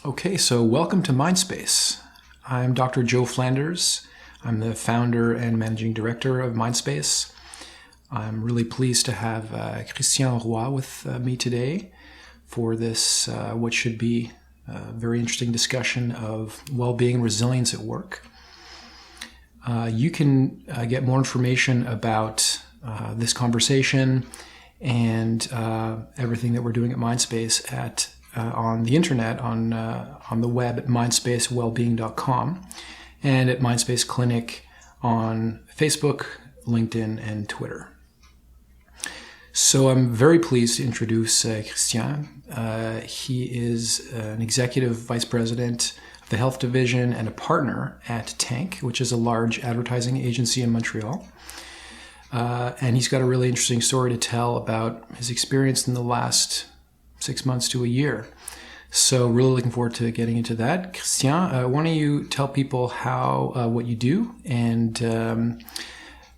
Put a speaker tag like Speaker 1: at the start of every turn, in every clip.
Speaker 1: Okay, so welcome to Mindspace. I'm Dr. Joe Flanders. I'm the founder and managing director of Mindspace. I'm really pleased to have Christian Roy with me today for this, what should be a very interesting discussion of well-being and resilience at work. You can get more information about this conversation and everything that we're doing at Mindspace at on the internet, on the web at mindspacewellbeing.com, and at Mindspace Clinic on Facebook, LinkedIn, and Twitter. So I'm very pleased to introduce Christian. He is an executive vice president of the health division and a partner at Tank, which is a large advertising agency in Montreal. And he's got a really interesting story to tell about his experience in the last 6 months to a year. So really looking forward to getting into that. Christian, why don't you tell people how what you do and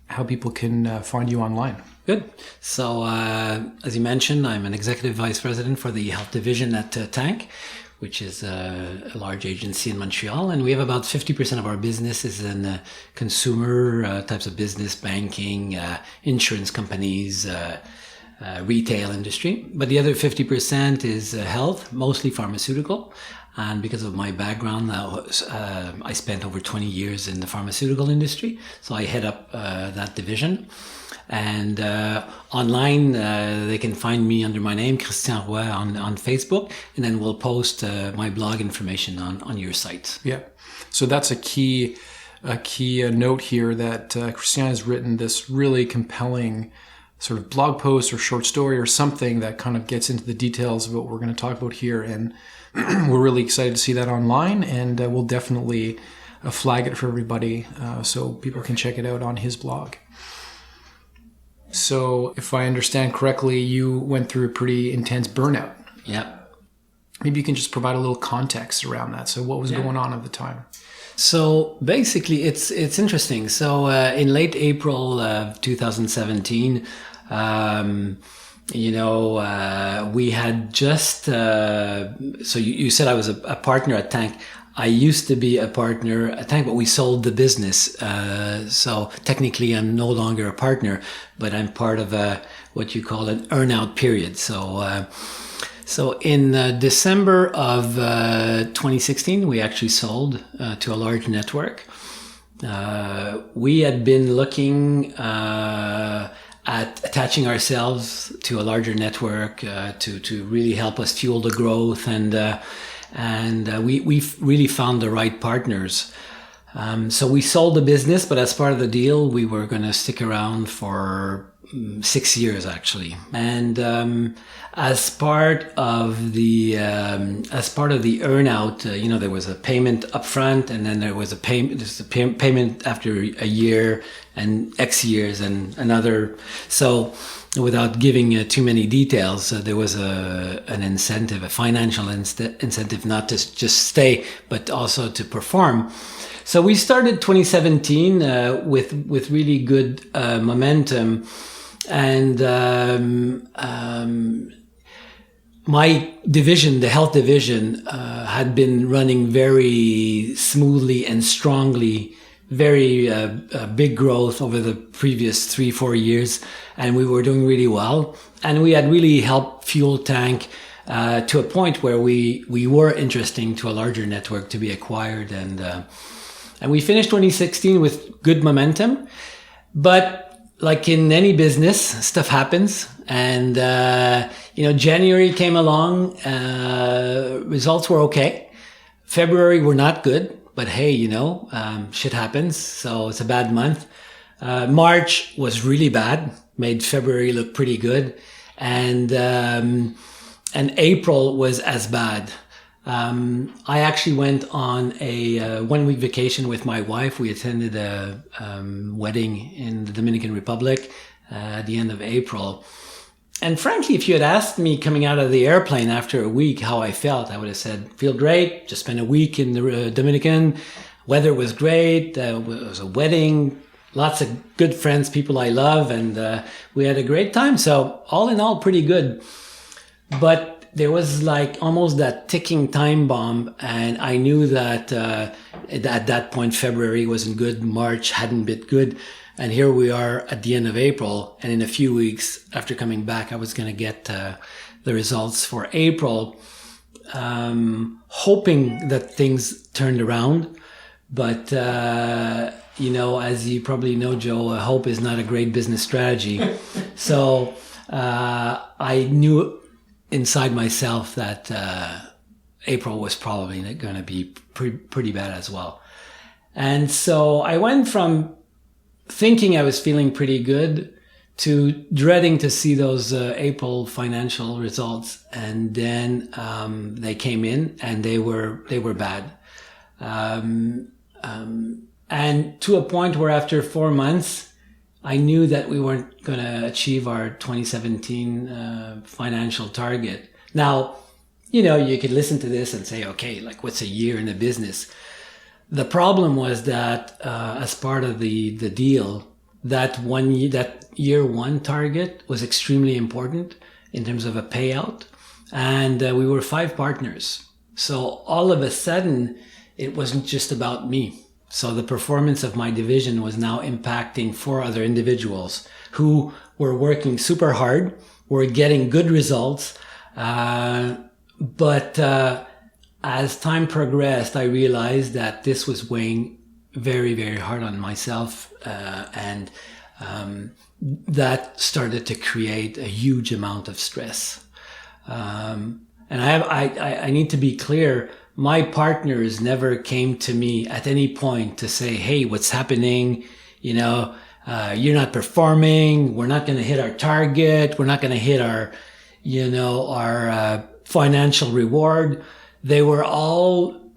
Speaker 1: how people can find you online?
Speaker 2: Good. So as you mentioned, I'm an executive vice president for the health division at Tank, which is a large agency in Montreal. And we have about 50% of our business is in consumer types of business, banking, insurance companies, retail industry. But the other 50% is health, mostly pharmaceutical. And because of my background, I spent over 20 years in the pharmaceutical industry. So I head up that division. And online, they can find me under my name, Christian Roy, on Facebook. And then we'll post my blog information on your site.
Speaker 1: Yeah. So that's a key note here that Christian has written this really compelling sort of blog post or short story or something that kind of gets into the details of what we're going to talk about here. And we're really excited to see that online, and we'll definitely flag it for everybody so people can check it out on his blog. So if I understand correctly, you went through a pretty intense burnout.
Speaker 2: Yeah.
Speaker 1: Maybe you can just provide a little context around that. So what was going on at the time?
Speaker 2: So basically, it's interesting. So in late April 2017, we had just, so you said I was a partner at Tank. I used to be a partner at Tank, but we sold the business. So technically I'm no longer a partner, but I'm part of what you call an earn-out period. So in December of 2016, we actually sold to a large network. We had been looking at attaching ourselves to a larger network to really help us fuel the growth, and we really found the right partners. So we sold the business, but as part of the deal, we were going to stick around for 6 years actually. And as part of the earnout, there was a payment upfront, and then there was a payment after a year and X years and another. So without giving too many details, there was an incentive, a financial incentive, not to just stay, but also to perform. So we started 2017 with really good momentum, and my division, the health division, had been running very smoothly and strongly, very big growth over the previous 3-4 years, and we were doing really well. And we had really helped fuel Tank to a point where we were interesting to a larger network to be acquired, and we finished 2016 with good momentum. But like in any business, stuff happens, and January came along, results were okay. February were not good, but hey, shit happens, so it's a bad month. March was really bad, made February look pretty good, and April was as bad. I actually went on a 1-week vacation with my wife. We attended a wedding in the Dominican Republic at the end of April. And frankly, if you had asked me coming out of the airplane after a week how I felt, I would have said, feel great. Just spent a week in the Dominican. Weather was great. It was a wedding. Lots of good friends, people I love. And we had a great time. So all in all, pretty good. But there was like almost that ticking time bomb, and I knew that at that point February wasn't good, March hadn't been good, and here we are at the end of April, and in a few weeks after coming back I was going to get the results for April, hoping that things turned around. But as you probably know, Joe, hope is not a great business strategy. So I knew inside myself that April was probably going to be pretty bad as well. And so I went from thinking I was feeling pretty good to dreading to see those April financial results. And then they came in and they were bad. And to a point where after 4 months, I knew that we weren't going to achieve our 2017 financial target. Now, you could listen to this and say, okay, like what's a year in a business? The problem was that as part of the deal, that year one target was extremely important in terms of a payout. And we were 5 partners. So all of a sudden, it wasn't just about me. So the performance of my division was now impacting 4 other individuals who were working super hard, were getting good results. But as time progressed, I realized that this was weighing very, very hard on myself. And that started to create a huge amount of stress. And I need to be clear, my partners never came to me at any point to say, hey, what's happening? You're not performing. We're not going to hit our target. We're not going to hit our financial reward. They were all,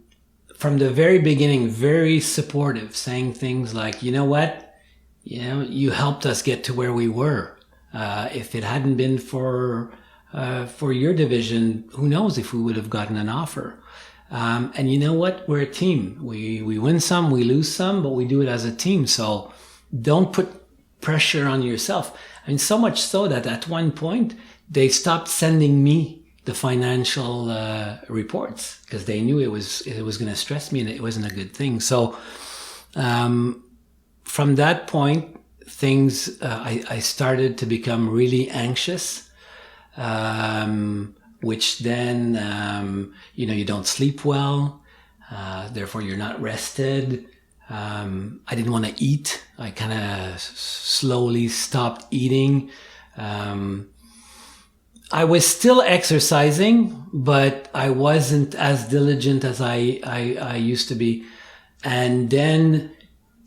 Speaker 2: from the very beginning, very supportive, saying things like, you know what? You helped us get to where we were. If it hadn't been for your division, who knows if we would have gotten an offer. And you know what? We're a team. We win some, we lose some, but we do it as a team. So don't put pressure on yourself. I mean, so much so that at one point they stopped sending me the financial reports because they knew it was going to stress me and it wasn't a good thing. So from that point, things I started to become really anxious. Which then, you don't sleep well, therefore you're not rested. I didn't want to eat. I kind of slowly stopped eating. I was still exercising, but I wasn't as diligent as I used to be. And then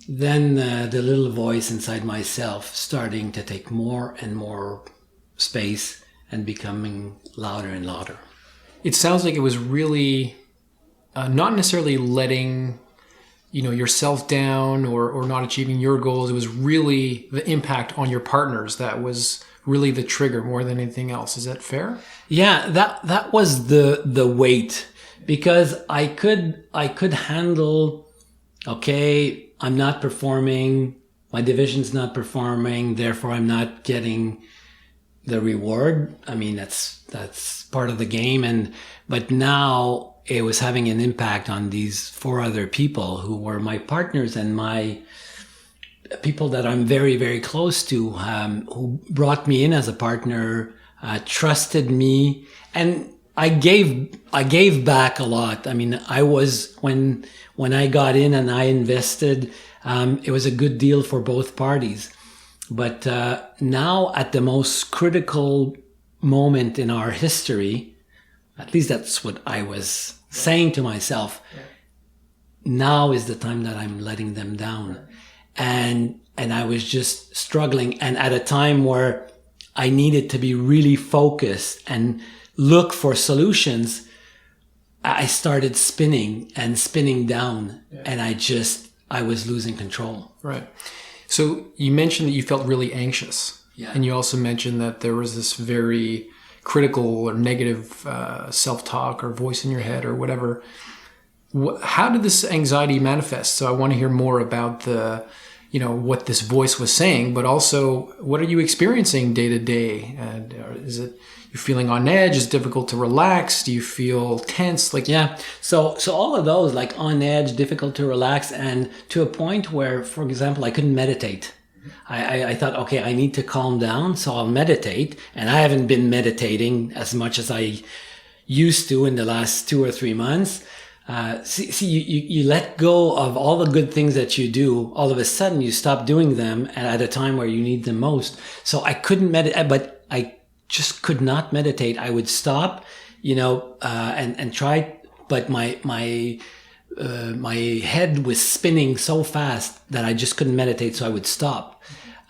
Speaker 2: the little voice inside myself starting to take more and more space and becoming louder and louder.
Speaker 1: It sounds like it was really not necessarily letting yourself down or not achieving your goals. It was really the impact on your partners that was really the trigger more than anything else. Is that fair?
Speaker 2: Yeah, that was the weight, because I could handle, okay, I'm not performing, my division's not performing, therefore I'm not getting the reward. I mean, that's part of the game. But now it was having an impact on these 4 other people who were my partners and my people that I'm very, very close to, who brought me in as a partner, trusted me, and I gave back a lot. I mean, I was, when I got in and I invested, it was a good deal for both parties. But now at the most critical moment in our history, at least that's what I was saying to myself, now is the time that I'm letting them down. And I was just struggling. And at a time where I needed to be really focused and look for solutions, I started spinning down, and I was losing control.
Speaker 1: Right. So you mentioned that you felt really anxious.
Speaker 2: Yeah.
Speaker 1: And you also mentioned that there was this very critical or negative self-talk or voice in your head or whatever. How did this anxiety manifest? So I want to hear more about what this voice was saying, but also what are you experiencing day to day? And is it you're feeling on edge? Is it difficult to relax? Do you feel tense?
Speaker 2: Yeah. So all of those, like on edge, difficult to relax, and to a point where, for example, I couldn't meditate. I thought, okay, I need to calm down, so I'll meditate. And I haven't been meditating as much as I used to in the last 2 or 3 months. You let go of all the good things that you do. All of a sudden, you stop doing them, and at a time where you need them most. So I couldn't meditate, but I just could not meditate. I would stop, and try, but my head was spinning so fast that I just couldn't meditate. So I would stop.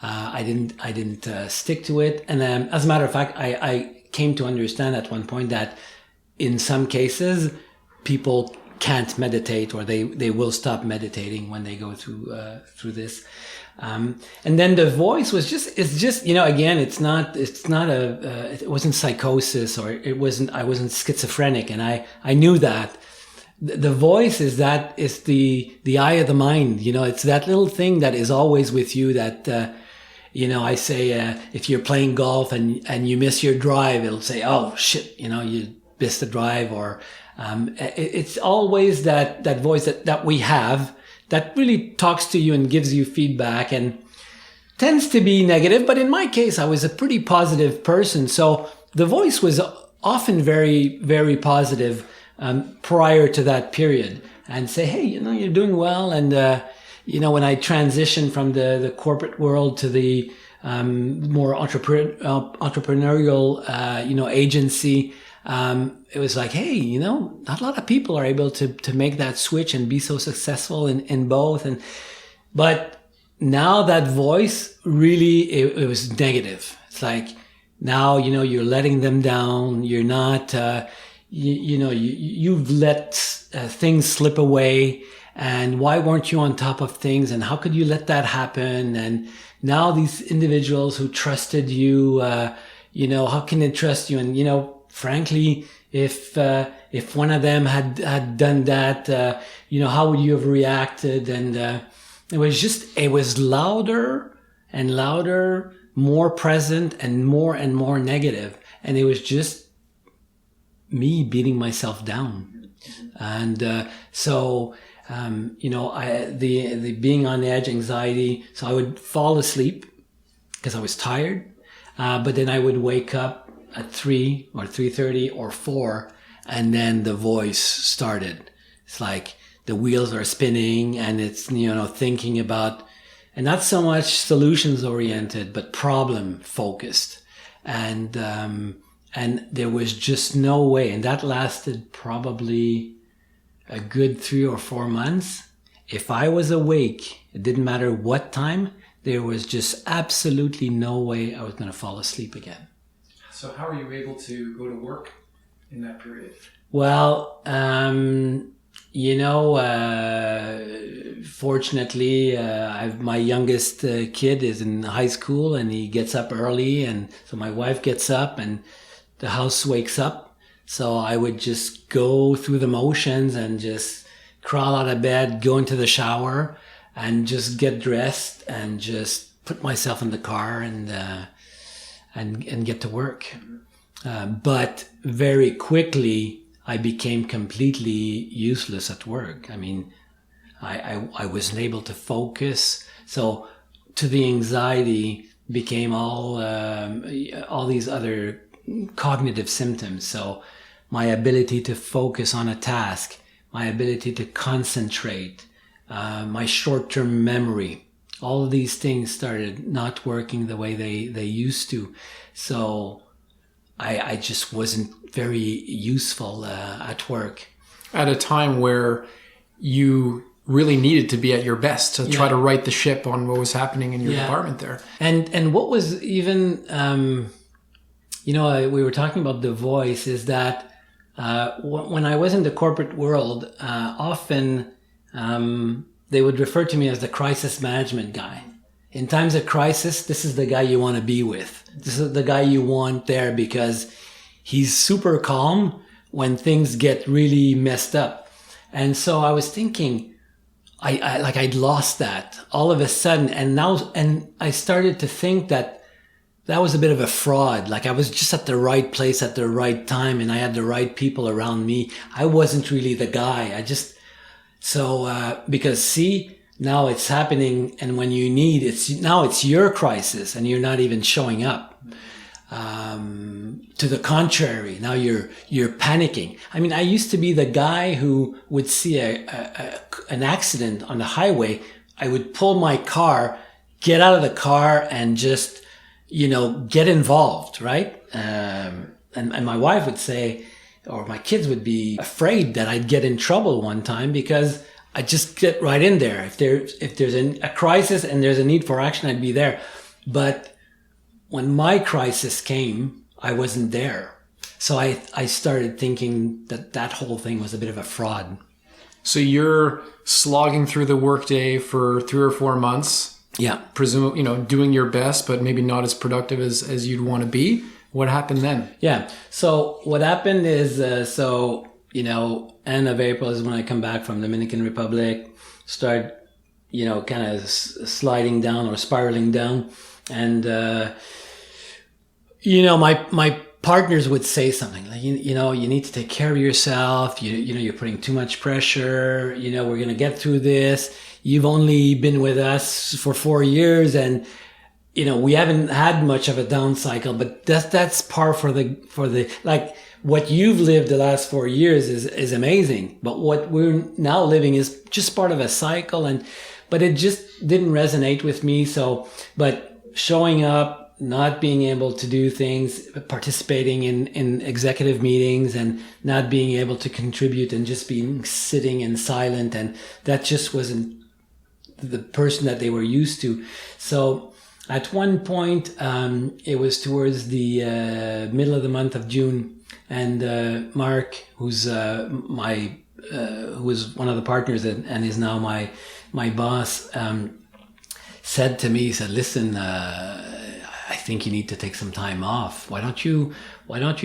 Speaker 2: I didn't stick to it. And as a matter of fact, I came to understand at one point that in some cases, people can't meditate, or they will stop meditating when they go through this. And then the voice it's just, again, it wasn't psychosis, or I wasn't schizophrenic. And I knew that the voice is the eye of the mind. It's that little thing that is always with you that, I say, if you're playing golf and you miss your drive, it'll say, oh shit, you missed the drive. Or, it's always that voice that we have that really talks to you and gives you feedback, and tends to be negative. But in my case, I was a pretty positive person. So the voice was often very, very positive, prior to that period, and say, hey, you're doing well. And, when I transitioned from the corporate world to the, more entrepreneurial, agency, it was like, hey, not a lot of people are able to make that switch and be so successful in both. But now that voice really, it was negative. It's like, now, you're letting them down. You're not, you've let things slip away. And why weren't you on top of things? And how could you let that happen? And now these individuals who trusted you, how can they trust you? And, frankly, if one of them had done that, how would you have reacted? And it was louder and louder, more present, and more negative. And it was just me beating myself down. And the being on edge, anxiety. So I would fall asleep because I was tired, but then I would wake up at 3 or 3:30 or 4, and then the voice started. It's like the wheels are spinning, and it's, thinking about, and not so much solutions oriented, but problem focused. And there was just no way. And that lasted probably a good 3 or 4 months. If I was awake, it didn't matter what time, there was just absolutely no way I was going to fall asleep again.
Speaker 1: So how are you able to go to work in that period?
Speaker 2: Well, fortunately, my youngest kid is in high school, and he gets up early. And so my wife gets up and the house wakes up. So I would just go through the motions and just crawl out of bed, go into the shower, and just get dressed and just put myself in the car and get to work. But very quickly, I became completely useless at work. I mean, I wasn't able to focus. So to the anxiety became all these other cognitive symptoms. So my ability to focus on a task, my ability to concentrate, my short-term memory, all of these things started not working the way they used to. So I just wasn't very useful at work.
Speaker 1: At a time where you really needed to be at your best to try to right the ship on what was happening in your department there.
Speaker 2: And what was even, we were talking about the voice, is that when I was in the corporate world, often they would refer to me as the crisis management guy. In times of crisis, this is the guy you want to be with. This is the guy you want there because he's super calm when things get really messed up. And so I was thinking, I'd lost that all of a sudden. And I started to think that was a bit of a fraud. Like I was just at the right place at the right time and I had the right people around me. I wasn't really the guy. Because see, now it's happening. And when you need it's your crisis and you're not even showing up. To the contrary, now you're panicking. I mean, I used to be the guy who would see an accident on the highway. I would pull my car, get out of the car and just, get involved, right? And my wife would say, or my kids would be afraid that I'd get in trouble one time because I just get right in there. If there's a crisis and there's a need for action, I'd be there. But when my crisis came, I wasn't there. So I started thinking that whole thing was a bit of a fraud.
Speaker 1: So you're slogging through the workday for 3 or 4 months.
Speaker 2: Yeah.
Speaker 1: Presumably, doing your best, but maybe not as productive as you'd want to be. What happened then?
Speaker 2: Yeah. So what happened is, end of April is when I come back from Dominican Republic, start, kind of sliding down or spiraling down. And, my partners would say something like, you need to take care of yourself. You're putting too much pressure. We're going to get through this. You've only been with us for 4 years and, we haven't had much of a down cycle, but that's par for the, like what you've lived the last 4 years is amazing. But what we're now living is just part of a cycle but it just didn't resonate with me. So, but showing up, not being able to do things, participating in executive meetings and not being able to contribute and just being sitting and silent. And that just wasn't the person that they were used to. So at one point, it was towards the middle of the month of June, and Mark, who's who was one of the partners and is now my boss, said to me, he said, listen, I think you need to take some time off. Why don't you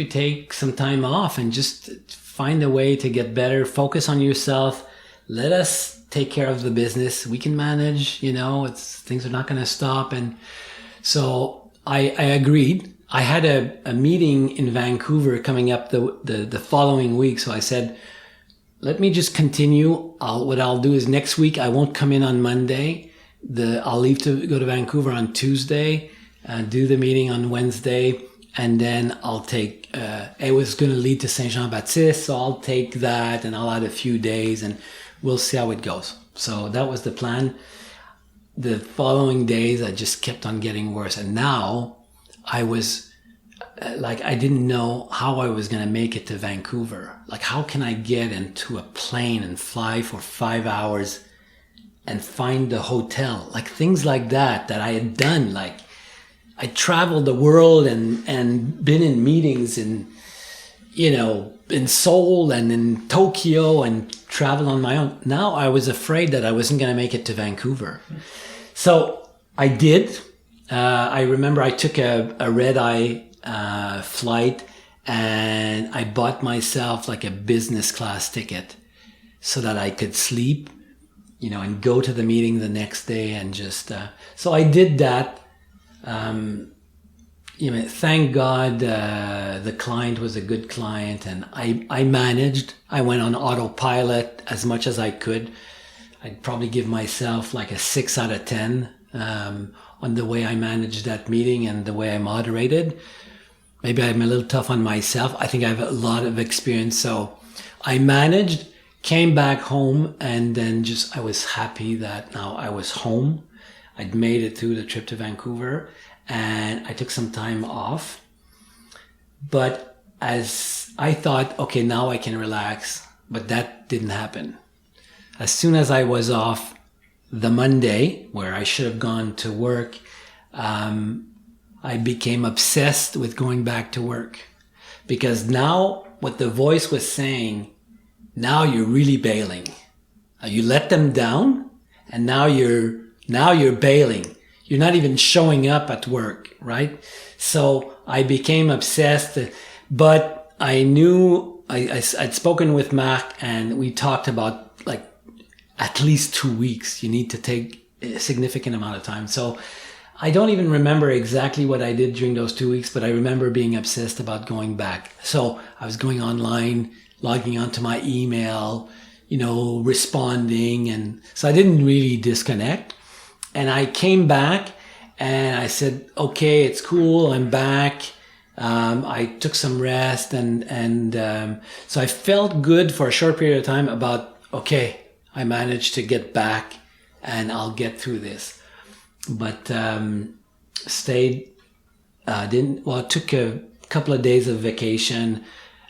Speaker 2: take some time off and just find a way to get better, focus on yourself. Let us take care of the business. We can manage, things are not going to stop. And so I agreed. I had a meeting in Vancouver coming up the following week. So I said, let me just continue. What I'll do is next week, I won't come in on Monday. I'll leave to go to Vancouver on Tuesday, do the meeting on Wednesday, and then I'll take, it was going to lead to Saint Jean-Baptiste, so I'll take that and I'll add a few days and we'll see how it goes. So that was the plan. The following days, I just kept on getting worse. And now I was I didn't know how I was going to make it to Vancouver. Like, how can I get into a plane and fly for 5 hours and find a hotel? Like things like that I had done. Like I traveled the world and been in meetings in Seoul and in Tokyo and traveled on my own. Now I was afraid that I wasn't going to make it to Vancouver. So I did. I remember I took a red-eye flight and I bought myself like a business class ticket so that I could sleep, and go to the meeting the next day and just, so I did that. Thank God, the client was a good client and I managed. I went on autopilot as much as I could. I'd probably give myself like a 6 out of 10, on the way I managed that meeting and the way I moderated. Maybe I'm a little tough on myself. I think I have a lot of experience. So I managed, came back home, and then I was happy that now I was home. I'd made it through the trip to Vancouver and I took some time off. But as I thought, okay, now I can relax, but that didn't happen. As soon as I was off the Monday, where I should have gone to work, I became obsessed with going back to work, because now what the voice was saying, now you're really bailing. You let them down and now you're bailing. You're not even showing up at work, right? So I became obsessed, but I knew I'd spoken with Mark and we talked about like at least 2 weeks. You need to take a significant amount of time. So I don't even remember exactly what I did during those 2 weeks, but I remember being obsessed about going back. So I was going online, logging onto my email, responding. And so I didn't really disconnect. And I came back and I said, okay, it's cool. I'm back. I took some rest and so I felt good for a short period of time about, okay, I managed to get back and I'll get through this. But took a couple of days of vacation.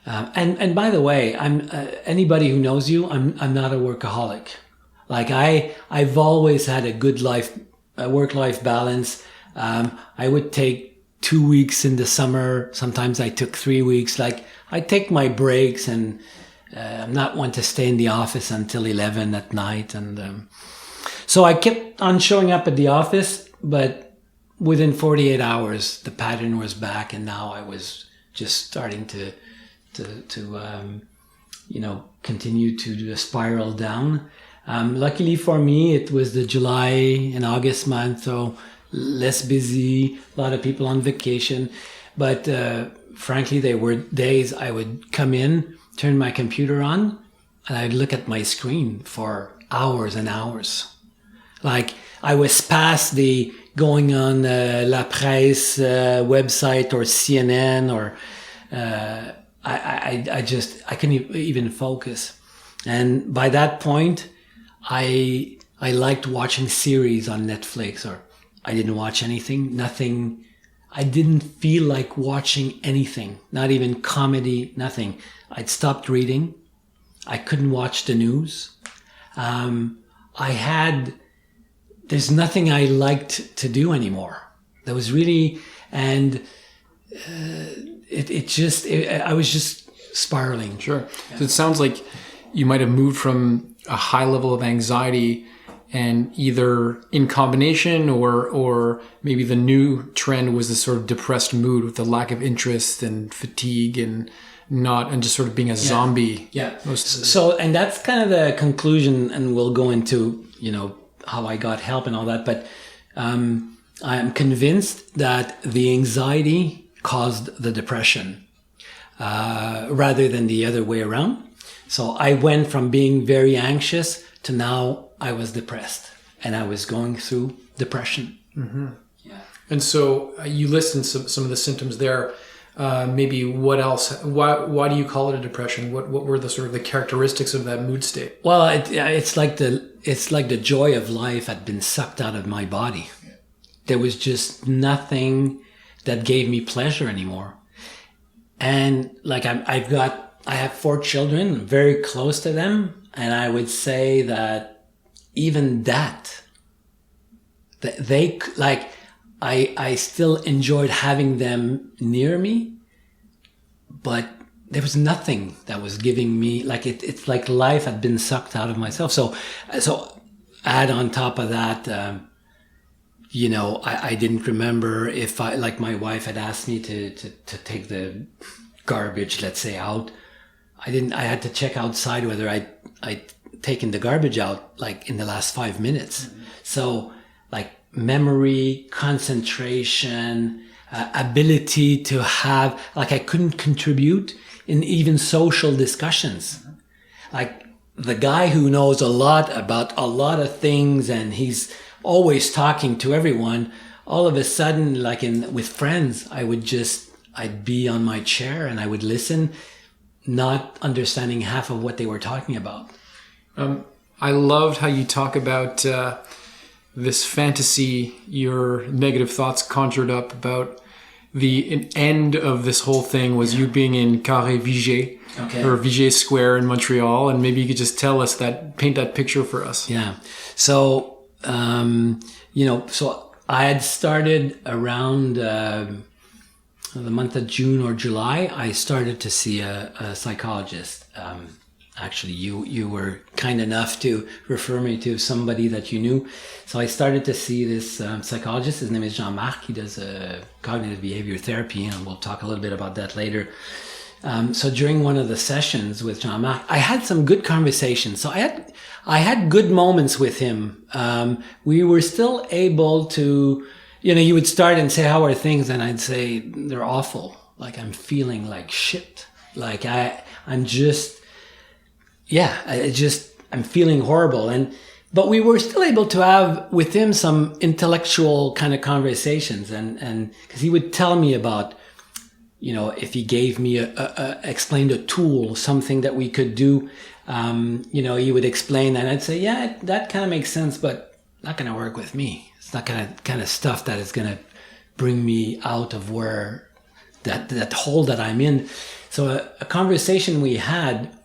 Speaker 2: And by the way, I'm anybody who knows you, I'm not a workaholic. Like I've always had a good work-life balance. I would take 2 weeks in the summer. Sometimes I took 3 weeks. Like I take my breaks, and I'm not one to stay in the office until 11 at night. And so I kept on showing up at the office, but within 48 hours, the pattern was back, and now I was just starting to continue to spiral down. Luckily for me, it was the July and August month, so less busy, a lot of people on vacation. But frankly, there were days I would come in, turn my computer on, and I'd look at my screen for hours and hours. Like I was past the going on La Presse website or CNN or I couldn't even focus. And by that point, I liked watching series on Netflix, or I didn't watch nothing. I didn't feel like watching anything, not even comedy, nothing. I'd stopped reading. I couldn't watch the news. There's nothing I liked to do anymore. There was really, and I was just spiraling.
Speaker 1: Sure. Yeah. So it sounds like you might have moved from a high level of anxiety, and either in combination or maybe the new trend was this sort of depressed mood with the lack of interest and fatigue and just sort of being a zombie.
Speaker 2: Yeah. So, and that's kind of the conclusion, and we'll go into, how I got help and all that. But I am convinced that the anxiety caused the depression rather than the other way around. So I went from being very anxious to now I was depressed, and I was going through depression.
Speaker 1: Mm-hmm. Yeah. And so you listed some of the symptoms there. Maybe what else? Why do you call it a depression? What were the sort of the characteristics of that mood state?
Speaker 2: Well, it's like the joy of life had been sucked out of my body. There was just nothing that gave me pleasure anymore. And like I have 4 children, very close to them, and I would say that even that they like. I still enjoyed having them near me, but there was nothing that was giving me, like it's like life had been sucked out of myself. So add on top of that, I didn't remember if like my wife had asked me to take the garbage, let's say, out. I had to check outside whether I'd taken the garbage out like in the last 5 minutes. Mm-hmm. So like, memory, concentration, ability to have, like I couldn't contribute in even social discussions. Mm-hmm. Like the guy who knows a lot about a lot of things and he's always talking to everyone, all of a sudden, like with friends, I'd be on my chair and I would listen, not understanding half of what they were talking about.
Speaker 1: I loved how you talk about this fantasy your negative thoughts conjured up about the end of this whole thing was you being in Carré Vigée, or Vigée Square in Montreal, and maybe you could just paint that picture for us.
Speaker 2: Yeah. So, so I had started around the month of June or July. I started to see a psychologist. Actually, you were kind enough to refer me to somebody that you knew. So I started to see this psychologist. His name is Jean-Marc. He does cognitive behavior therapy, and we'll talk a little bit about that later. So during one of the sessions with Jean-Marc, I had some good conversations. So I had good moments with him. We were still able to, he would start and say, how are things? And I'd say, they're awful. Like I'm feeling like shit. Like I'm feeling horrible. But we were still able to have with him some intellectual kind of conversations. And cause he would tell me about, if he gave me explained a tool, something that we could do, he would explain and I'd say, yeah, that kind of makes sense, but not going to work with me. It's not kind of stuff that is going to bring me out of where that hole that I'm in. So a conversation we had,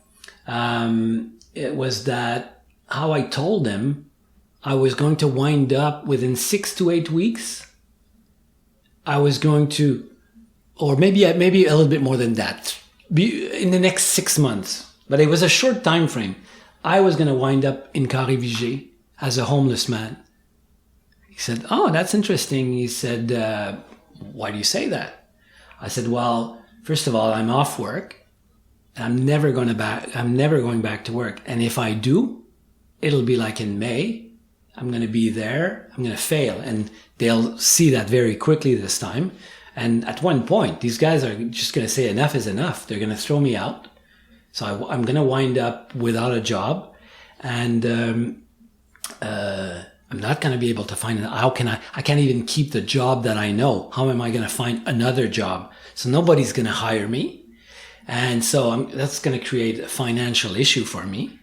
Speaker 2: it was that how I told him I was going to wind up within 6 to 8 weeks. I was going to, or maybe a little bit more than that, in the next 6 months. But it was a short time frame. I was going to wind up in Carré-Vigée as a homeless man. He said, oh, that's interesting. He said, why do you say that? I said, well, first of all, I'm off work. I'm never going back to work. And if I do, it'll be like in May. I'm going to be there. I'm going to fail. And they'll see that very quickly this time. And at one point, these guys are just going to say enough is enough. They're going to throw me out. So I'm going to wind up without a job. And I'm not going to be able to find it. I can't even keep the job that I know. How am I going to find another job? So nobody's going to hire me. And so that's going to create a financial issue for me.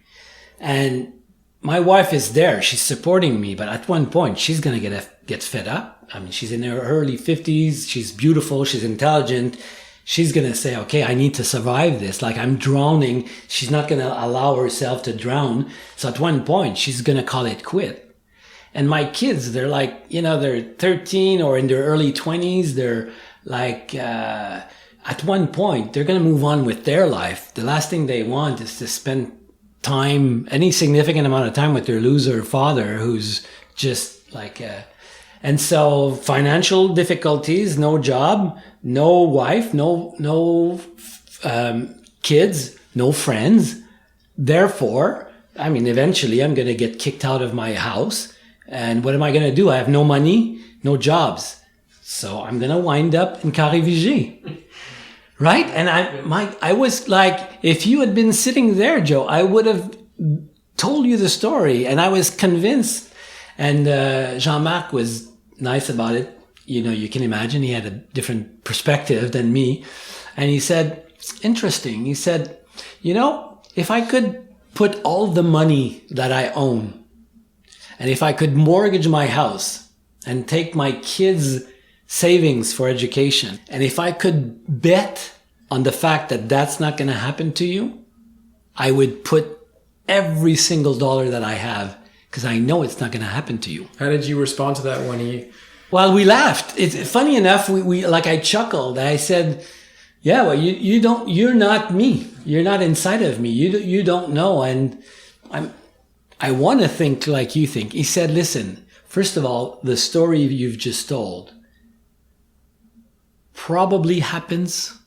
Speaker 2: And my wife is there. She's supporting me. But at one point, she's going to get fed up. I mean, she's in her early 50s. She's beautiful. She's intelligent. She's going to say, okay, I need to survive this. Like I'm drowning. She's not going to allow herself to drown. So at one point, she's going to call it quit. And my kids, they're like, they're 13 or in their early 20s. They're like, at one point, they're going to move on with their life. The last thing they want is to spend time, any significant amount of time with their loser father who's just like, and so financial difficulties, no job, no wife, no kids, no friends. Therefore, eventually I'm going to get kicked out of my house. And what am I going to do? I have no money, no jobs. So I'm going to wind up in Carré-Vigée. Right? And I was like, if you had been sitting there, Joe, I would have told you the story. And I was convinced. And Jean-Marc was nice about it. You can imagine he had a different perspective than me. And he said, interesting. He said, if I could put all the money that I own, and if I could mortgage my house and take my kids' savings for education, and if I could bet on the fact that that's not going to happen to you, I would put every single dollar that I have because I know it's not going to happen to you.
Speaker 1: How did you respond to that when he...
Speaker 2: Well, we laughed. It's funny enough. We I chuckled. I said, yeah, well, you're not me. You're not inside of me. You don't know. And I want to think like you think. He said, listen, first of all, the story you've just told probably happens,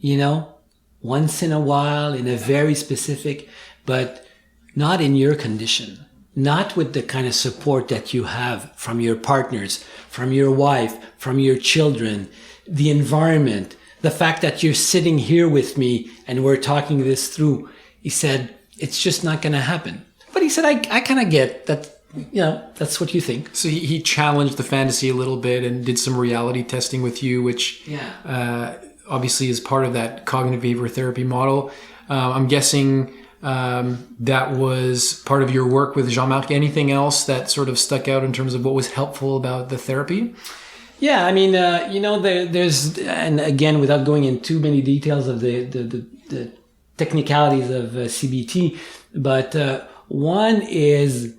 Speaker 2: once in a while in a very specific, but not in your condition. Not with the kind of support that you have from your partners, from your wife, from your children, the environment, the fact that you're sitting here with me and we're talking this through. He said, it's just not going to happen. But he said, I kind of get that, that's what you think.
Speaker 1: So he challenged the fantasy a little bit and did some reality testing with you, which obviously is part of that cognitive behavior therapy model. I'm guessing... that was part of your work with Jean-Marc. Anything else that sort of stuck out in terms of what was helpful about the therapy?
Speaker 2: Yeah, there's, and again, without going into too many details of the technicalities of CBT, but one is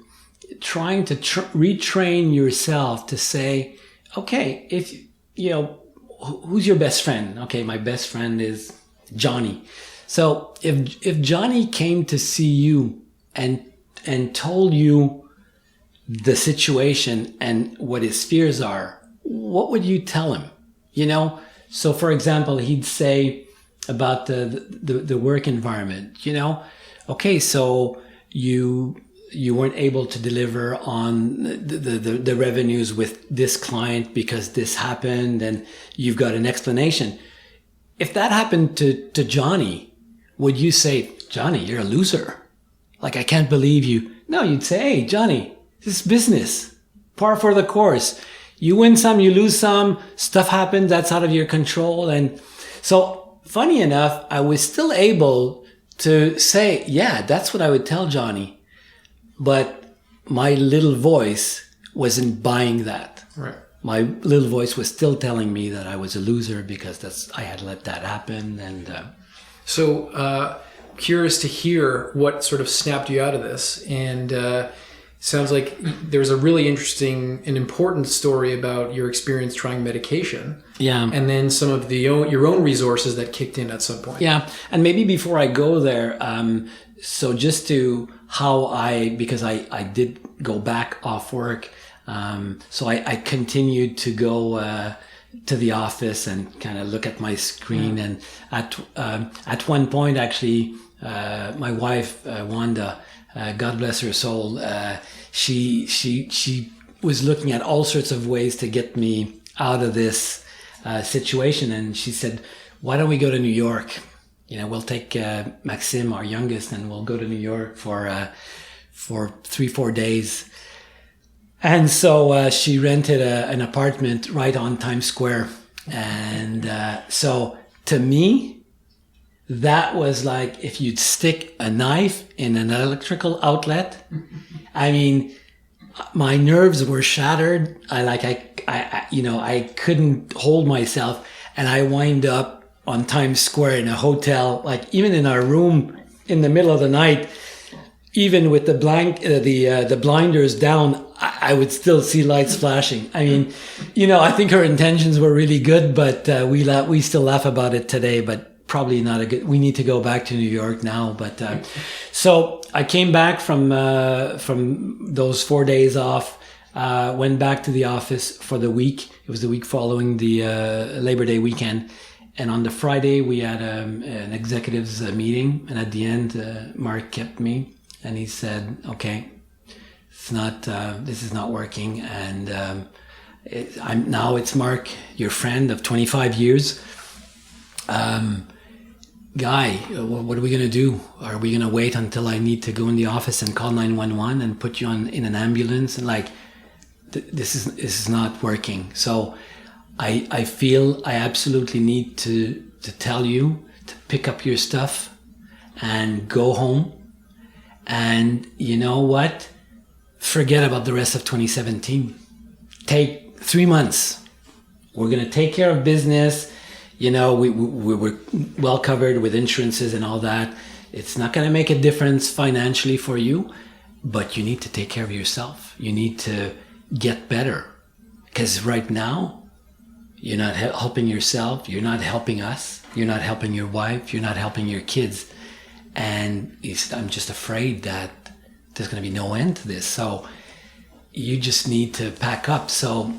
Speaker 2: trying to retrain yourself to say, okay, if, who's your best friend? Okay, my best friend is Johnny. So if Johnny came to see you and told you the situation and what his fears are, what would you tell him? So for example, he'd say, about the work environment. You know, okay, so you weren't able to deliver on the revenues with this client because this happened, and you've got an explanation. If that happened to Johnny, would you say, Johnny, you're a loser? Like, I can't believe you. No, you'd say, hey, Johnny, this is business. Par for the course. You win some, you lose some. Stuff happens that's out of your control. And so, funny enough, I was still able to say, yeah, that's what I would tell Johnny. But my little voice wasn't buying that.
Speaker 1: Right.
Speaker 2: My little voice was still telling me that I was a loser because I had let that happen. And
Speaker 1: so curious to hear what sort of snapped you out of this. And sounds like there's a really interesting and important story about your experience trying medication.
Speaker 2: Yeah.
Speaker 1: And then some of your own resources that kicked in at some point.
Speaker 2: Yeah. And maybe before I go there, so just to because I did go back off work. So I continued to go to the office and kind of look at my screen. And at one point, actually, my wife, Wanda, God bless her soul, she was looking at all sorts of ways to get me out of this situation. And she said, why don't we go to New York? You know, we'll take Maxime, our youngest, and we'll go to New York for 3-4 days. And so she rented an apartment right on Times Square. And so to me, that was like if you'd stick a knife in an electrical outlet. I mean, my nerves were shattered. I couldn't hold myself, and I wind up on Times Square in a hotel, like even in our room in the middle of the night, even with the blinders down, I would still see lights flashing. I mean, I think her intentions were really good, but we still laugh about it today, but probably not we need to go back to New York now. But so I came back from those 4 days off, went back to the office for the week. It was the week following the Labor Day weekend. And on the Friday, we had an executives meeting. And at the end, Mark kept me and he said, okay, this is not working. And it's Mark, your friend of 25 years. Guy, what are we going to do? Are we going to wait until I need to go in the office and call 911 and put you in an ambulance? And this is not working. So I feel I absolutely need to tell you to pick up your stuff and go home. And you know what? Forget about the rest of 2017. Take 3 months. We're going to take care of business. We were well covered with insurances and all that. It's not going to make a difference financially for you, but you need to take care of yourself. You need to get better. Because right now, you're not helping yourself. You're not helping us. You're not helping your wife. You're not helping your kids. And I'm just afraid that there's going to be no end to this. So you just need to pack up. So,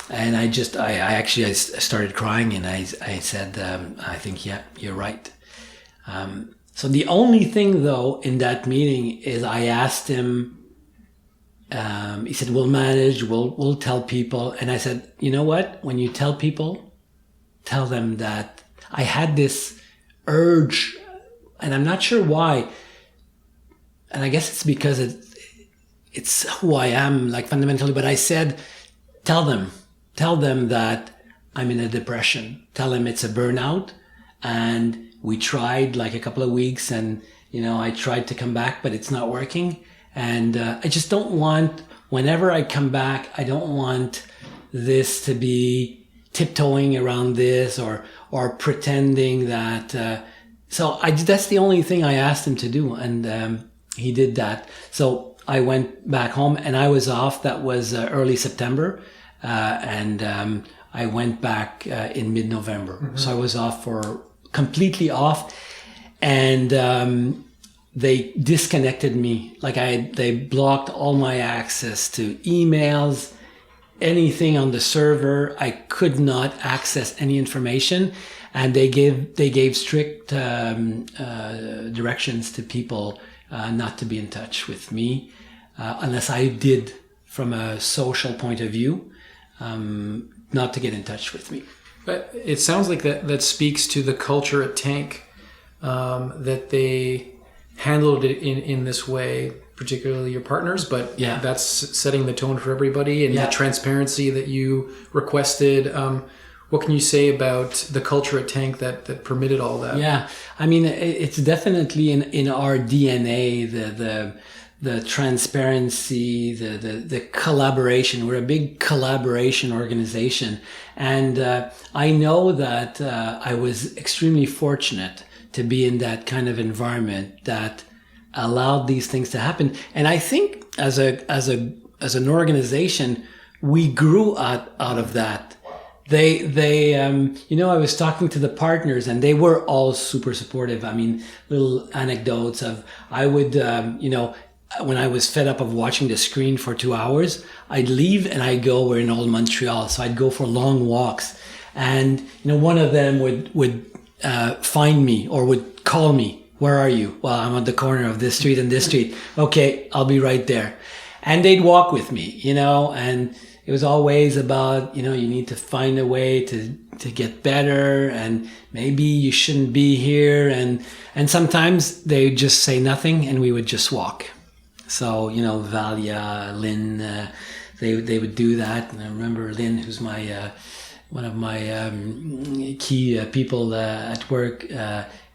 Speaker 2: and I started crying and I said, I think, yeah, you're right. So the only thing though in that meeting is I asked him, he said, we'll manage, we'll tell people. And I said, you know what? When you tell people, tell them that I had this urge, and I'm not sure why. And I guess it's because it's who I am, like fundamentally. But I said, tell them that I'm in a depression. Tell them it's a burnout. And we tried like a couple of weeks and, I tried to come back, but it's not working. And I just don't want, whenever I come back, I don't want this to be tiptoeing around this or pretending that. So that's the only thing I asked him to do. And he did that. So I went back home and I was off. That was early September. And I went back in mid-November. Mm-hmm. So I was completely off. And they disconnected me. They blocked all my access to emails, anything on the server. I could not access any information. and they gave strict directions to people not to be in touch with me unless I did, from a social point of view, not to get in touch with me.
Speaker 1: But it sounds like that speaks to the culture at Tank, that they handled it in this way, particularly your partners, but that's setting the tone for everybody, and the transparency that you requested. What can you say about the culture at Tank that permitted all that?
Speaker 2: Yeah, I mean, it's definitely in our DNA, the transparency, the collaboration. We're a big collaboration organization. And I know that I was extremely fortunate to be in that kind of environment that allowed these things to happen. And I think as an organization, we grew out of that. They I was talking to the partners, and they were all super supportive. I mean, little anecdotes of, I would, when I was fed up of watching the screen for 2 hours, I'd leave and I'd go, we're in old Montreal, so I'd go for long walks. And, one of them would find me or would call me. Where are you? Well, I'm on the corner of this street and this street. Okay, I'll be right there. And they'd walk with me, and it was always about, you need to find a way to get better, and maybe you shouldn't be here. And sometimes they would just say nothing and we would just walk. So, Valia, Lynn, they would do that. And I remember Lynn, who's my, one of my key people at work,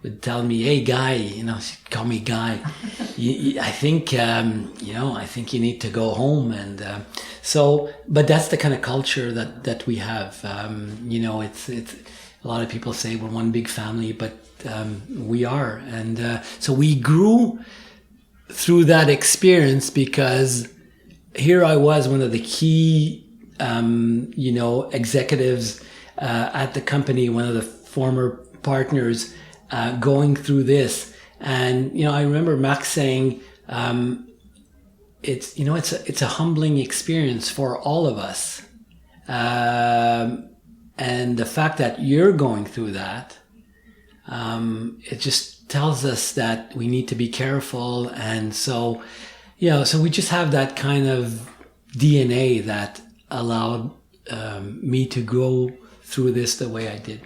Speaker 2: would tell me, "Hey, Guy," she'd call me Guy. I think, I think you need to go home. And but that's the kind of culture that we have. It's a lot of people say we're one big family, but we are. And so we grew through that experience, because here I was, one of the key, executives at the company, one of the former partners, going through this. And, I remember Max saying, it's a humbling experience for all of us. And the fact that you're going through that, it just tells us that we need to be careful. And so we just have that kind of DNA that allowed me to go through this the way I did.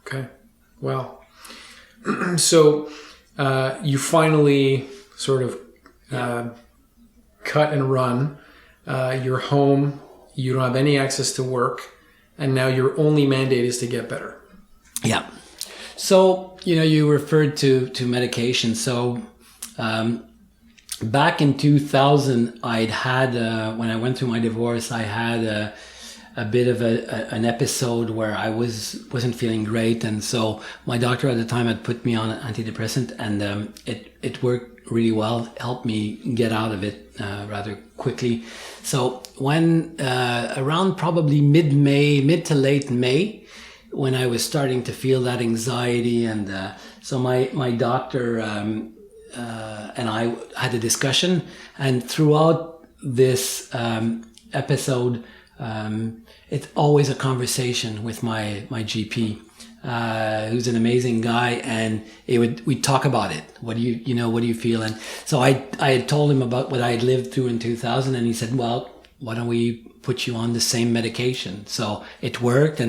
Speaker 1: Okay. Wow. So you finally sort of cut and run. You're home. You don't have any access to work. And now your only mandate is to get better.
Speaker 2: Yeah. So, you referred to medication. So back in 2000, I'd had, when I went through my divorce, I had a bit of an episode where I wasn't feeling great. And so my doctor at the time had put me on an antidepressant, and it worked really well, helped me get out of it rather quickly. So when around probably mid to late May, when I was starting to feel that anxiety, and so my doctor and I had a discussion, and throughout this episode, it's always a conversation with my GP, who's an amazing guy, and we'd talk about it. What do you feel? And so I had told him about what I had lived through in 2000, and he said, "Well, why don't we put you on the same medication?" So it worked,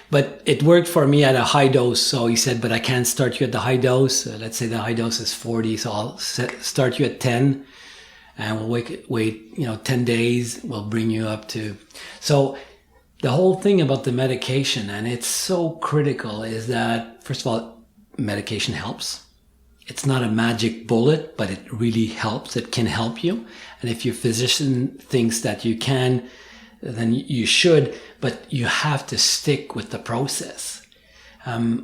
Speaker 2: but it worked for me at a high dose. So he said, "But I can't start you at the high dose. Let's say the high dose is 40, so I'll start you at 10. And we'll wait 10 days, we'll bring you up to..." So the whole thing about the medication, and it's so critical, is that, first of all, medication helps. It's not a magic bullet, but it really helps. It can help you. And if your physician thinks that you can, then you should, but you have to stick with the process.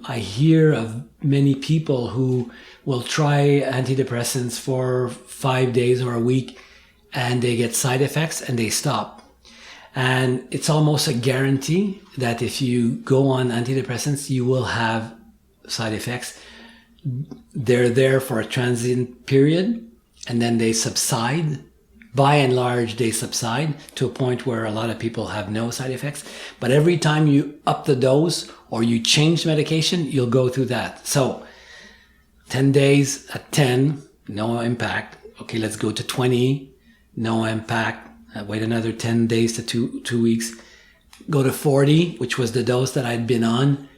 Speaker 2: I hear of many people who will try antidepressants for 5 days or a week, and they get side effects and they stop. And it's almost a guarantee that if you go on antidepressants, you will have side effects. They're there for a transient period, and then they subside. by and large, they subside to a point where a lot of people have no side effects. But every time you up the dose or you change medication, you'll go through that. So 10 days at 10, no impact. Okay, let's go to 20, no impact. Wait another 10 days to two weeks. Go to 40, which was the dose that I'd been on.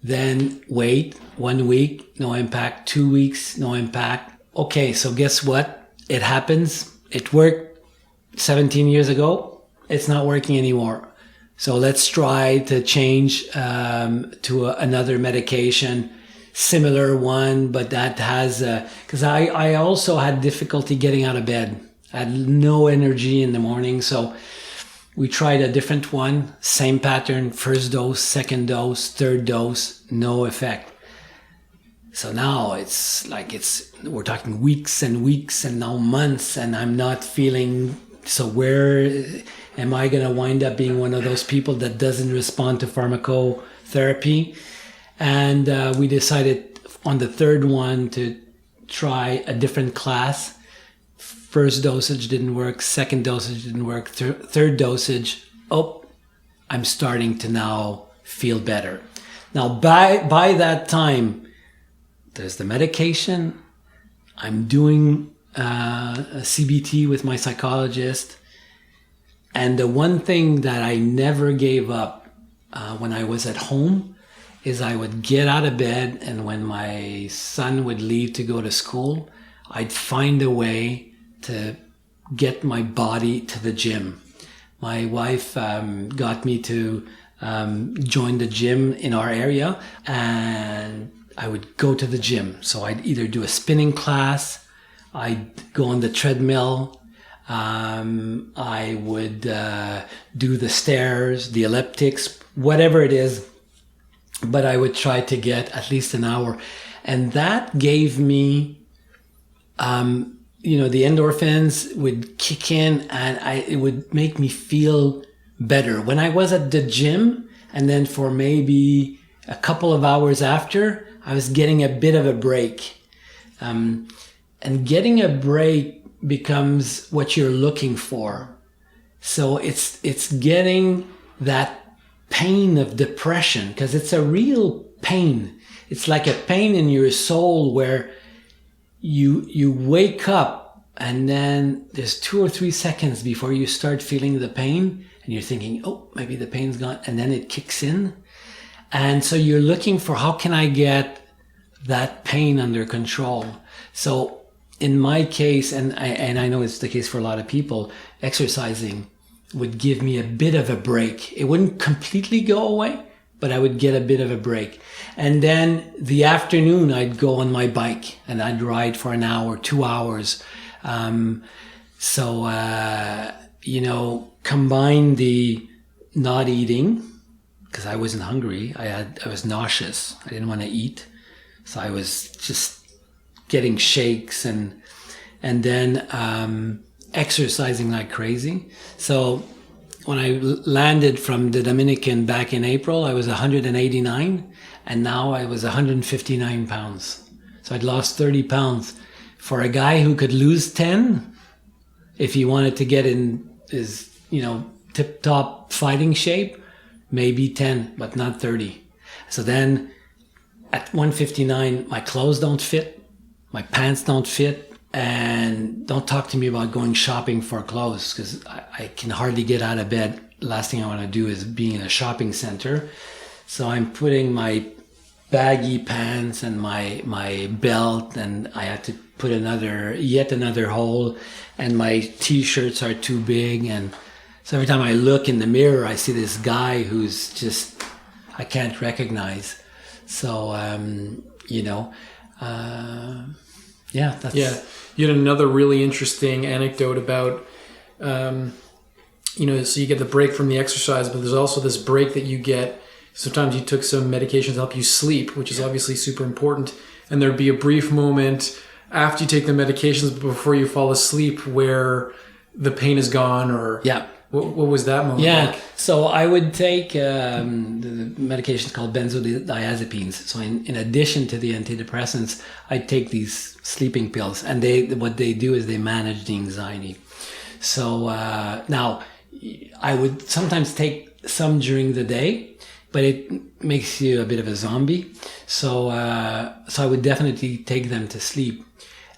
Speaker 2: Then wait 1 week, no impact. 2 weeks, no impact. Okay, so guess what? It happens. It worked 17 years ago. It's not working anymore. So let's try to change to another medication, similar one, but that has, because I also had difficulty getting out of bed. I had no energy in the morning. So we tried a different one, same pattern, first dose, second dose, third dose, no effect. So now we're talking weeks and weeks and now months, and I'm not feeling, so where am I going to wind up being one of those people that doesn't respond to pharmacotherapy? And we decided on the third one to try a different class. First dosage didn't work, second dosage didn't work, third dosage, I'm starting to now feel better. Now by that time, there's the medication. I'm doing a CBT with my psychologist. And the one thing that I never gave up when I was at home is I would get out of bed, and when my son would leave to go to school, I'd find a way to get my body to the gym. My wife got me to join the gym in our area, and I would go to the gym. So I'd either do a spinning class, I'd go on the treadmill, I would do the stairs, the elliptics, whatever it is, but I would try to get at least an hour. And that gave me, the endorphins would kick in, and it would make me feel better. When I was at the gym, and then for maybe a couple of hours after, I was getting a bit of a break. And getting a break becomes what you're looking for. So it's getting that pain of depression, because it's a real pain. It's like a pain in your soul where you wake up, and then there's 2 or 3 seconds before you start feeling the pain, and you're thinking, maybe the pain's gone, and then it kicks in. And so you're looking for, how can I get that pain under control? So in my case, and I know it's the case for a lot of people, exercising would give me a bit of a break. It wouldn't completely go away, but I would get a bit of a break. And then the afternoon, I'd go on my bike and I'd ride for an hour, 2 hours. Combine the not eating, because I wasn't hungry. I was nauseous. I didn't want to eat. So I was just getting shakes and then exercising like crazy. So when I landed from the Dominican back in April, I was 189, and now I was 159 pounds. So I'd lost 30 pounds. For a guy who could lose 10, if he wanted to get in his, tip-top fighting shape, maybe 10, but not 30. So then at 159, my clothes don't fit, my pants don't fit, and don't talk to me about going shopping for clothes, because I can hardly get out of bed. Last thing I want to do is be in a shopping center. So I'm putting my baggy pants and my belt, and I had to put yet another hole, and my t-shirts are too big. And so every time I look in the mirror, I see this guy who's just, I can't recognize. So, that's...
Speaker 1: Yeah. You had another really interesting anecdote about, so you get the break from the exercise, but there's also this break that you get. Sometimes you took some medications to help you sleep, which is obviously super important. And there'd be a brief moment after you take the medications, but before you fall asleep, where the pain is gone, or what was that moment like?
Speaker 2: So I would take the medications called benzodiazepines. So in addition to the antidepressants, I'd take these sleeping pills, and what they do is they manage the anxiety. So now I would sometimes take some during the day, but it makes you a bit of a zombie. So I would definitely take them to sleep.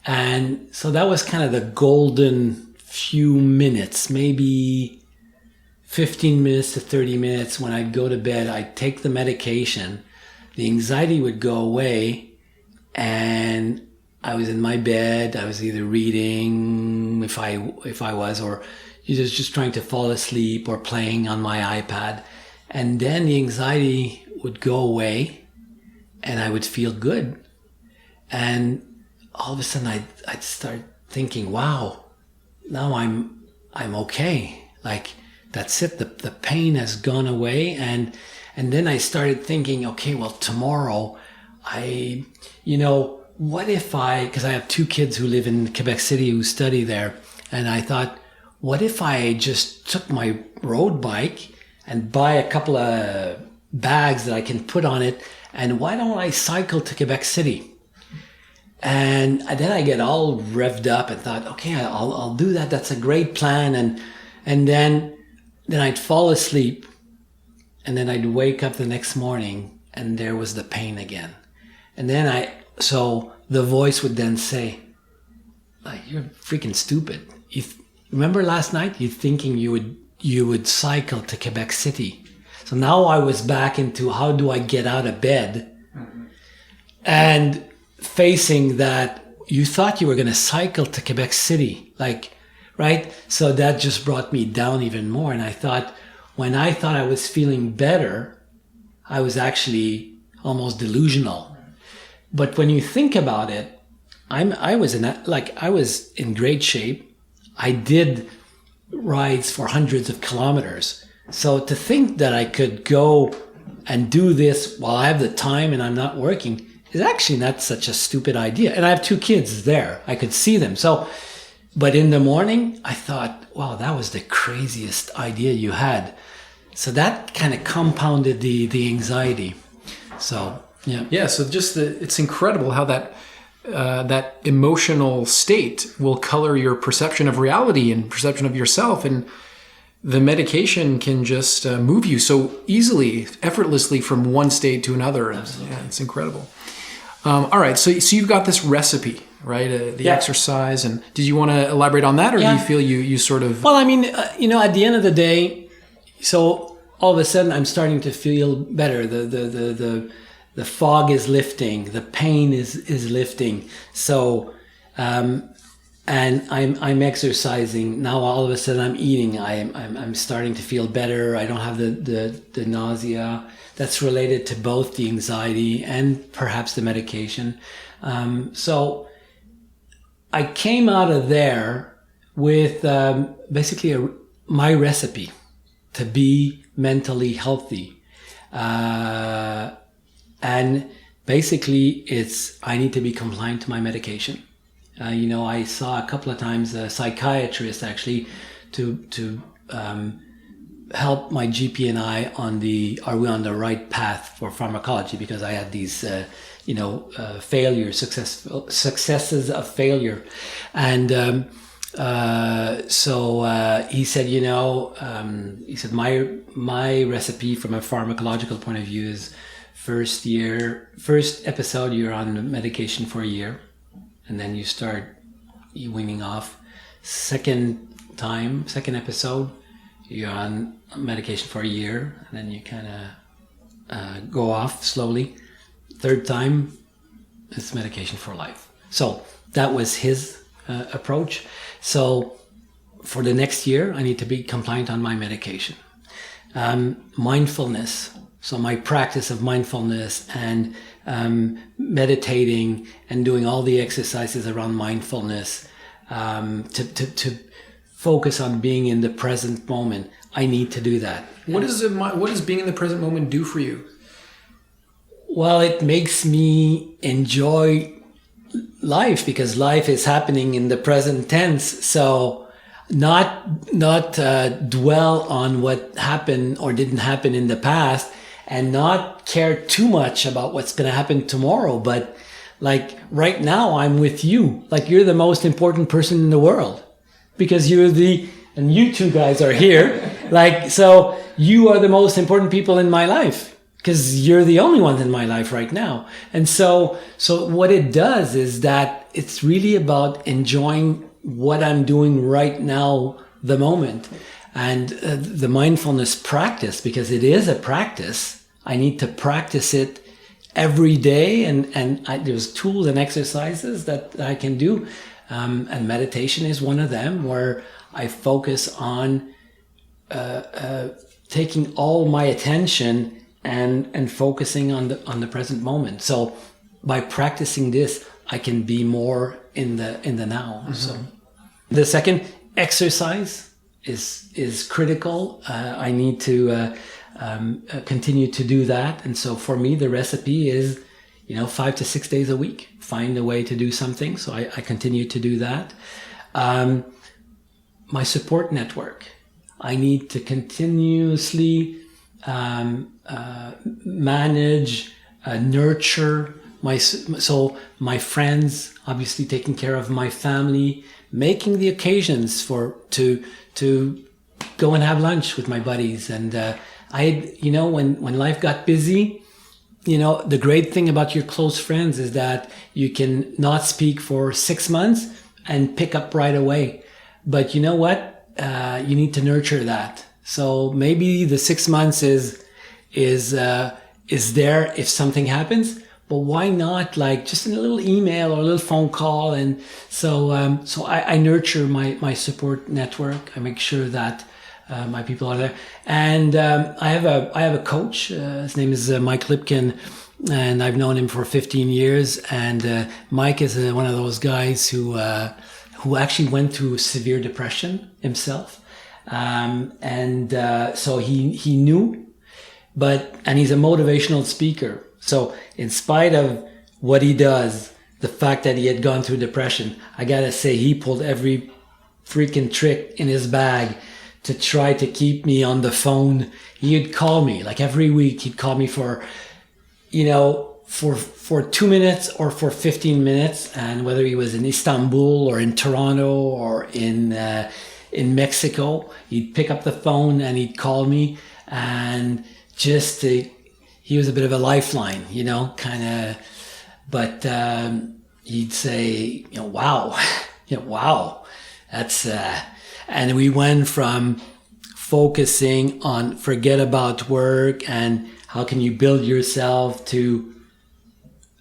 Speaker 2: And so that was kind of the golden few minutes, maybe 15 minutes to 30 minutes. When I'd go to bed, I'd take the medication, the anxiety would go away, and I was in my bed. I was either reading if I was, or just trying to fall asleep, or playing on my iPad. And then the anxiety would go away and I would feel good. And all of a sudden I'd start thinking, wow, now I'm okay. Like, that's it. The pain has gone away. And then I started thinking, okay, well, tomorrow what if because I have 2 kids who live in Quebec City who study there. And I thought, what if I just took my road bike and buy a couple of bags that I can put on it, and why don't I cycle to Quebec City? And then I get all revved up and thought, okay, I'll do that. That's a great plan. And then I'd fall asleep, and then I'd wake up the next morning and there was the pain again. And then so the voice would then say, like, you're freaking stupid. Remember last night you thinking you would cycle to Quebec City. So now I was back into, how do I get out of bed? Mm-hmm. And facing that you thought you were going to cycle to Quebec City, like, right? So that just brought me down even more. And I thought, when I thought I was feeling better, I was actually almost delusional. But when you think about it, I was in great shape. I did rides for hundreds of kilometers. So to think that I could go and do this while I have the time and I'm not working is actually not such a stupid idea. And I have 2 kids there. I could see them. So, but in the morning, I thought, wow, that was the craziest idea you had. So that kind of compounded the anxiety. So, yeah.
Speaker 1: Yeah, so just it's incredible how that emotional state will color your perception of reality and perception of yourself. And the medication can just move you so easily, effortlessly from one state to another.
Speaker 2: Absolutely.
Speaker 1: Yeah, it's incredible. All right, so you've got this recipe, right? The exercise. And did you want to elaborate on that, or do you feel you sort of...
Speaker 2: Well, I mean, at the end of the day, so all of a sudden I'm starting to feel better. The fog is lifting, the pain is lifting. So, and I'm exercising now. All of a sudden, I'm eating. I'm starting to feel better. I don't have the nausea. That's related to both the anxiety and perhaps the medication. So, I came out of there with basically my recipe to be mentally healthy. And basically, I need to be compliant to my medication. I saw a couple of times a psychiatrist actually to help my GP and I are we on the right path for pharmacology, because I had these successes of failure. And so he said, my recipe from a pharmacological point of view is, first episode, you're on medication for a year, and then you start weaning off. Second episode, you're on medication for a year, and then you kind of go off slowly. Third time, it's medication for life. So that was his approach. So for the next year, I need to be compliant on my medication. Mindfulness. So my practice of mindfulness and meditating and doing all the exercises around mindfulness to focus on being in the present moment. I need to do that.
Speaker 1: What does being in the present moment do for you?
Speaker 2: Well, it makes me enjoy life, because life is happening in the present tense. So not dwell on what happened or didn't happen in the past, and not care too much about what's going to happen tomorrow. But like right now, I'm with you. Like, you're the most important person in the world. because and you two guys are here. Like, so you are the most important people in my life because you're the only ones in my life right now. And so what it does is that it's really about enjoying what I'm doing right now, the moment. And the mindfulness practice, because it is a practice, I need to practice it every day. And there's tools and exercises that I can do. And meditation is one of them, where I focus on taking all my attention and focusing on the present moment. So by practicing this, I can be more in the now. Mm-hmm. So the second, exercise is critical. I need to continue to do that. And so for me, the recipe is, 5 to 6 days a week, find a way to do something. So I continue to do that. My support network, I need to continuously manage, nurture my friends, obviously taking care of my family, making the occasions to go and have lunch with my buddies. And when life got busy, the great thing about your close friends is that you can not speak for 6 months and pick up right away. But you know what? You need to nurture that. So maybe the 6 months is there if something happens, but why not just a little email or a little phone call? And so I nurture my support network. I make sure that my people are there. And I have a coach. His name is Mike Lipkin, and I've known him for 15 years. And Mike is one of those guys who actually went through severe depression himself. So he knew, and he's a motivational speaker. So in spite of what he does, the fact that he had gone through depression, I gotta say he pulled every freaking trick in his bag to try to keep me on the phone. He'd call me every week. He'd call me for 2 minutes or for 15 minutes. And whether he was in Istanbul or in Toronto or in Mexico, he'd pick up the phone and he'd call me, and he was a bit of a lifeline, but he'd say, wow, wow, that's, and we went from focusing on forget about work and how can you build yourself to,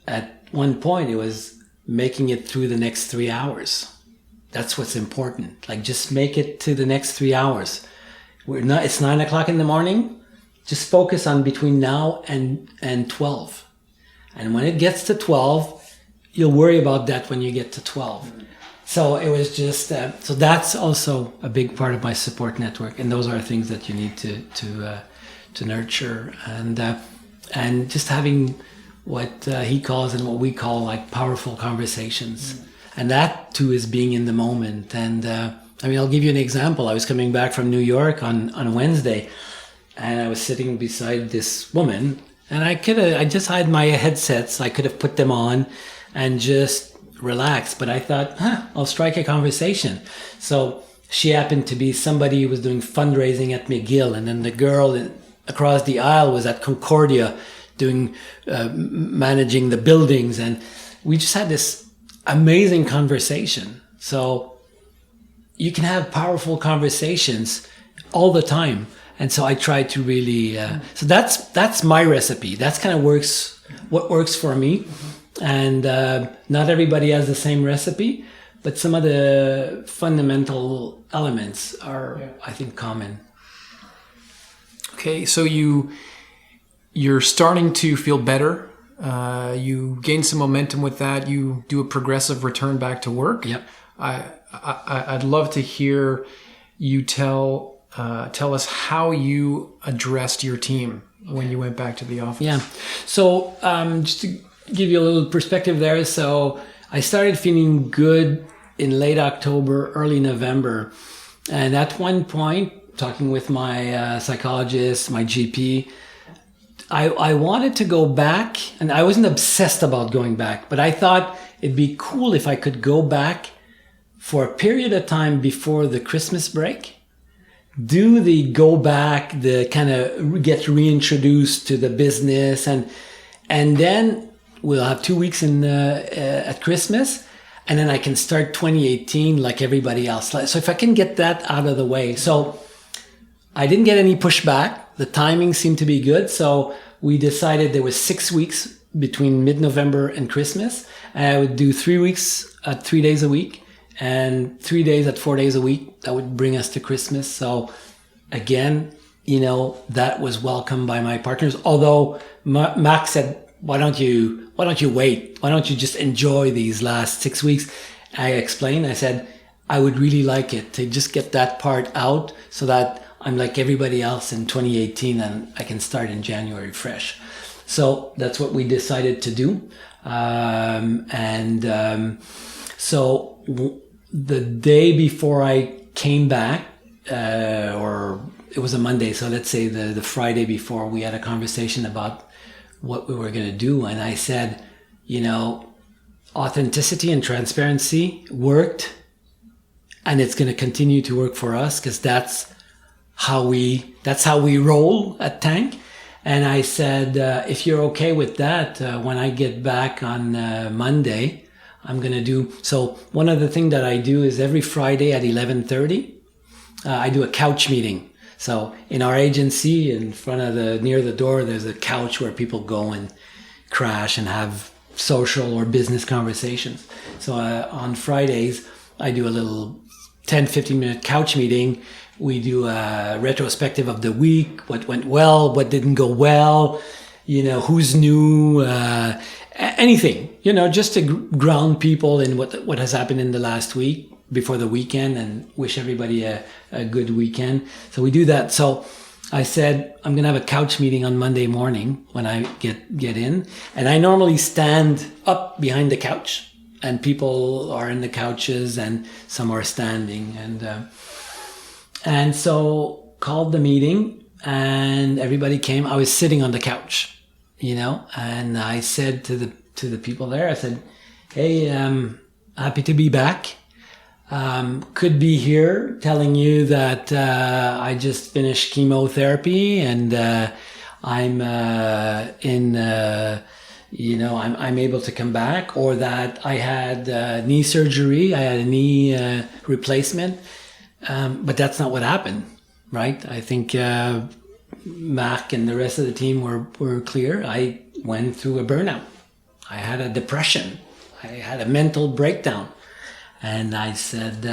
Speaker 2: at one point, it was making it through the next 3 hours. That's what's important. Just make it to the next 3 hours. It's 9 o'clock in the morning. Just focus on between now and 12. And when it gets to 12, you'll worry about that when you get to 12. So it was just, so that's also a big part of my support network. And those are things that you need to nurture. And just having what he calls and what we call powerful conversations. Mm. And that too is being in the moment. And I'll give you an example. I was coming back from New York on Wednesday, and I was sitting beside this woman, and I just had my headsets. I could have put them on and just relax, but I thought, I'll strike a conversation. So she happened to be somebody who was doing fundraising at McGill, and then the girl across the aisle was at Concordia doing managing the buildings, and we just had this amazing conversation. So you can have powerful conversations all the time. And so I try to really, so that's my recipe. That's kind of what works for me. Mm-hmm. And not everybody has the same recipe, but some of the fundamental elements are, I think, common.
Speaker 1: Okay, so you're starting to feel better. You gain some momentum with that. You do a progressive return back to work.
Speaker 2: Yep.
Speaker 1: I'd love to hear you tell us how you addressed your team when you went back to the office.
Speaker 2: Yeah. So just to give you a little perspective there. So I started feeling good in late October, early November. And at one point, talking with my psychologist, my GP, I wanted to go back, and I wasn't obsessed about going back, but I thought it'd be cool if I could go back for a period of time before the Christmas break, do the go back, the kind of get reintroduced to the business, and then we'll have 2 weeks in at Christmas, and then I can start 2018 like everybody else. So if I can get that out of the way. So I didn't get any pushback. The timing seemed to be good. So we decided there was 6 weeks between mid-November and Christmas. And I would do 3 weeks at 3 days a week and 3 days at 4 days a week. That would bring us to Christmas. So again, that was welcomed by my partners. Although Max said, why don't you wait? Why don't you just enjoy these last 6 weeks? I explained, I said, I would really like it to just get that part out so that I'm like everybody else in 2018 and I can start in January fresh. So that's what we decided to do. So the day before I came back, or it was a Monday, so let's say the Friday before, we had a conversation about what we were going to do. And I said, authenticity and transparency worked, and it's going to continue to work for us because that's how we roll at Tank. And I said, if you're okay with that, when I get back on Monday, I'm going to do. So one of the things that I do is every Friday at 11:30, I do a couch meeting. So in our agency, in front of near the door, there's a couch where people go and crash and have social or business conversations. So on Fridays, I do a little 10, 15-minute couch meeting. We do a retrospective of the week, what went well, what didn't go well, who's new, anything, just to ground people in what has happened in the last week before the weekend, and wish everybody a good weekend. So we do that. So I said, I'm going to have a couch meeting on Monday morning when I get in. And I normally stand up behind the couch, and people are in the couches and some are standing. And so called the meeting and everybody came. I was sitting on the couch, and I said to the people there, I said, hey, happy to be back. Could be here telling you that I just finished chemotherapy and I'm I'm able to come back, or that I had knee surgery, I had a knee replacement, but that's not what happened, right? I think Marc and the rest of the team were clear. I went through a burnout. I had a depression. I had a mental breakdown. And I said,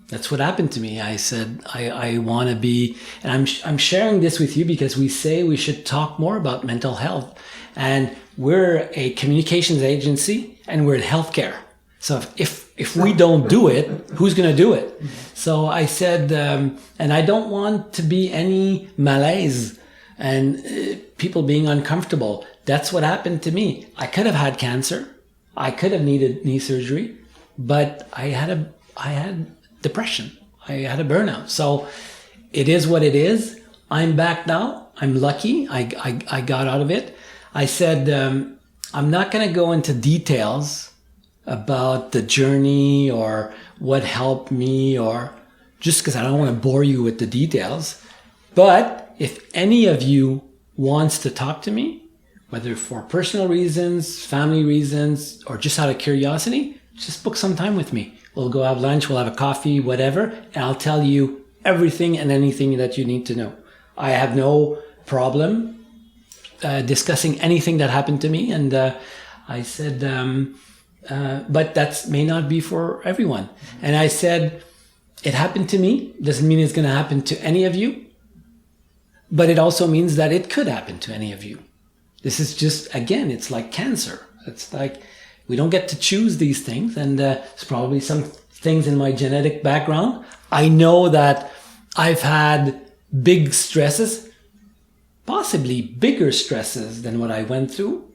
Speaker 2: that's what happened to me. I said, I want to be, and I'm sharing this with you because we say we should talk more about mental health. And we're a communications agency and we're in healthcare. So if we don't do it, who's going to do it? So I said, and I don't want to be any malaise and people being uncomfortable. That's what happened to me. I could have had cancer. I could have needed knee surgery. But I had depression. I had a burnout. So it is what it is. I'm back now. I'm lucky. I got out of it. I said, I'm not going to go into details about the journey or what helped me, or just because I don't want to bore you with the details. But if any of you wants to talk to me, whether for personal reasons, family reasons, or just out of curiosity, just book some time with me. We'll go have lunch, we'll have a coffee, whatever, and I'll tell you everything and anything that you need to know. I have no problem discussing anything that happened to me. And I said, but that may not be for everyone. And I said, it happened to me. Doesn't mean it's going to happen to any of you. But it also means that it could happen to any of you. This is just, again, it's like cancer. It's like, we don't get to choose these things, and there's probably some things in my genetic background. I know that I've had big stresses, possibly bigger stresses than what I went through,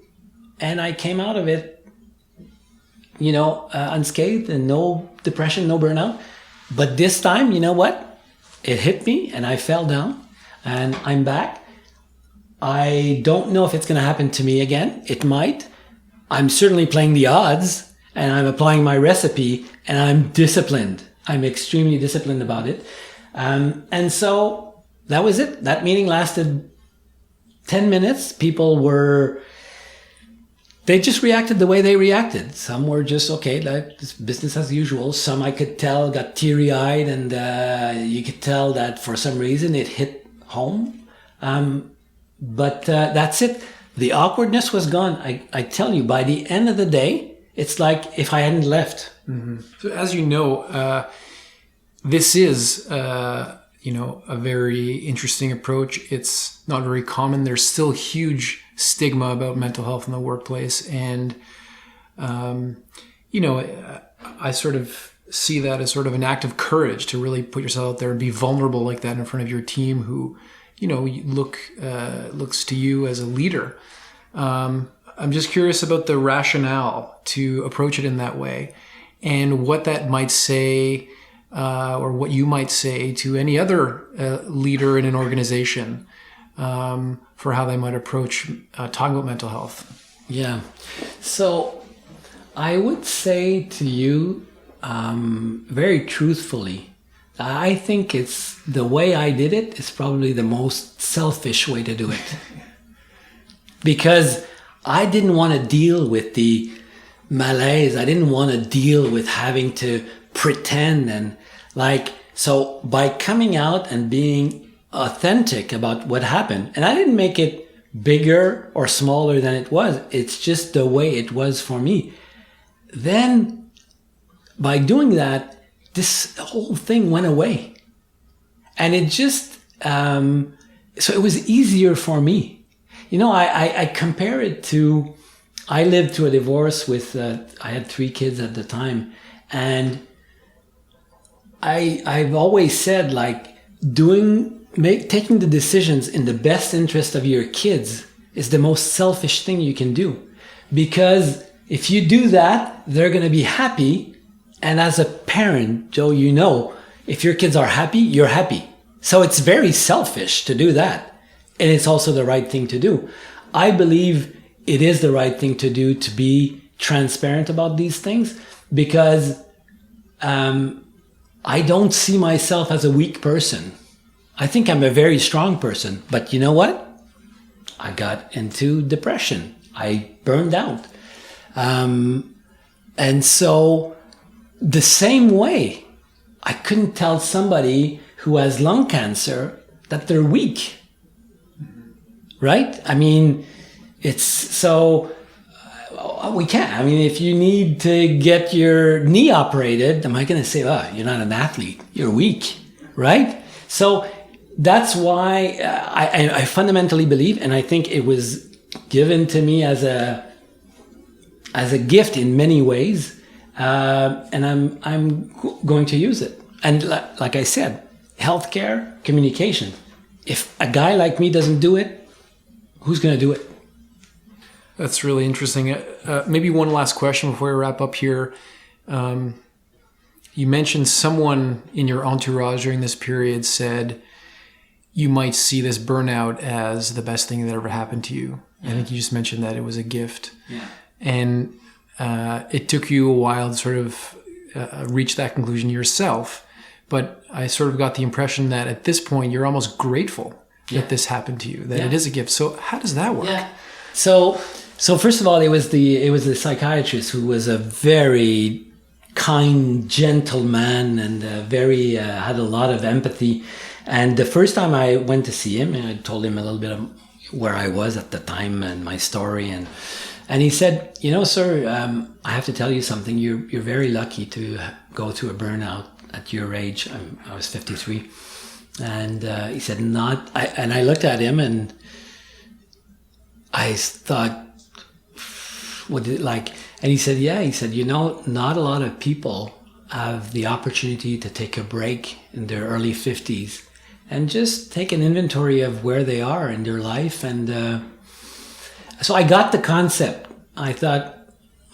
Speaker 2: and I came out of it, unscathed, and no depression, no burnout. But this time, you know what? It hit me, and I fell down, and I'm back. I don't know if it's going to happen to me again. It might. I'm certainly playing the odds, and I'm applying my recipe, and I'm disciplined. I'm extremely disciplined about it. And so that was it. That meeting lasted 10 minutes. They just reacted the way they reacted. Some were just, okay, like this business as usual. Some I could tell got teary-eyed, and you could tell that for some reason it hit home. But that's it. The awkwardness was gone. I tell you, by the end of the day, it's like if I hadn't left.
Speaker 1: Mm-hmm. So as you know, this is, a very interesting approach. It's not very common. There's still huge stigma about mental health in the workplace. And, I sort of see that as sort of an act of courage to really put yourself out there and be vulnerable like that in front of your team who, looks to you as a leader. I'm just curious about the rationale to approach it in that way and what that might say or what you might say to any other leader in an organization for how they might approach talking about mental health.
Speaker 2: Yeah. So I would say to you very truthfully, I think it's the way I did it is probably the most selfish way to do it. Because I didn't want to deal with the malaise. I didn't want to deal with having to pretend so by coming out and being authentic about what happened, and I didn't make it bigger or smaller than it was. It's just the way it was for me. Then by doing that, this whole thing went away. And it just, so it was easier for me. I compare it to, I lived through a divorce with, I had 3 kids at the time. And I've always said taking the decisions in the best interest of your kids is the most selfish thing you can do. Because if you do that, they're going to be happy. And as a parent, Joe, if your kids are happy, you're happy. So it's very selfish to do that. And it's also the right thing to do. I believe it is the right thing to do to be transparent about these things because I don't see myself as a weak person. I think I'm a very strong person. But you know what? I got into depression. I burned out. And so the same way, I couldn't tell somebody who has lung cancer that they're weak. Right? I mean, it's so we can't. I mean, if you need to get your knee operated, am I going to say, you're not an athlete, you're weak, right? So that's why I fundamentally believe, and I think it was given to me as a gift in many ways, and I'm going to use it. And like I said, healthcare, communication. If a guy like me doesn't do it, who's going to do it?
Speaker 1: That's really interesting. Maybe one last question before we wrap up here. You mentioned someone in your entourage during this period said you might see this burnout as the best thing that ever happened to you. Yeah. I think you just mentioned that it was a gift.
Speaker 2: Yeah.
Speaker 1: And it took you a while to sort of reach that conclusion yourself. But I sort of got the impression that at this point, you're almost grateful that this happened to you, that it is a gift. So how does that work?
Speaker 2: Yeah. So first of all, it was the psychiatrist who was a very kind, gentle man and very had a lot of empathy. And the first time I went to see him, and I told him a little bit of where I was at the time and my story, and he said, sir, I have to tell you something. You're very lucky to go through a burnout at your age. I was 53. And he said, and I looked at him and I thought, what did it like? And he said, not a lot of people have the opportunity to take a break in their early 50s and just take an inventory of where they are in their life. And so I got the concept. I thought,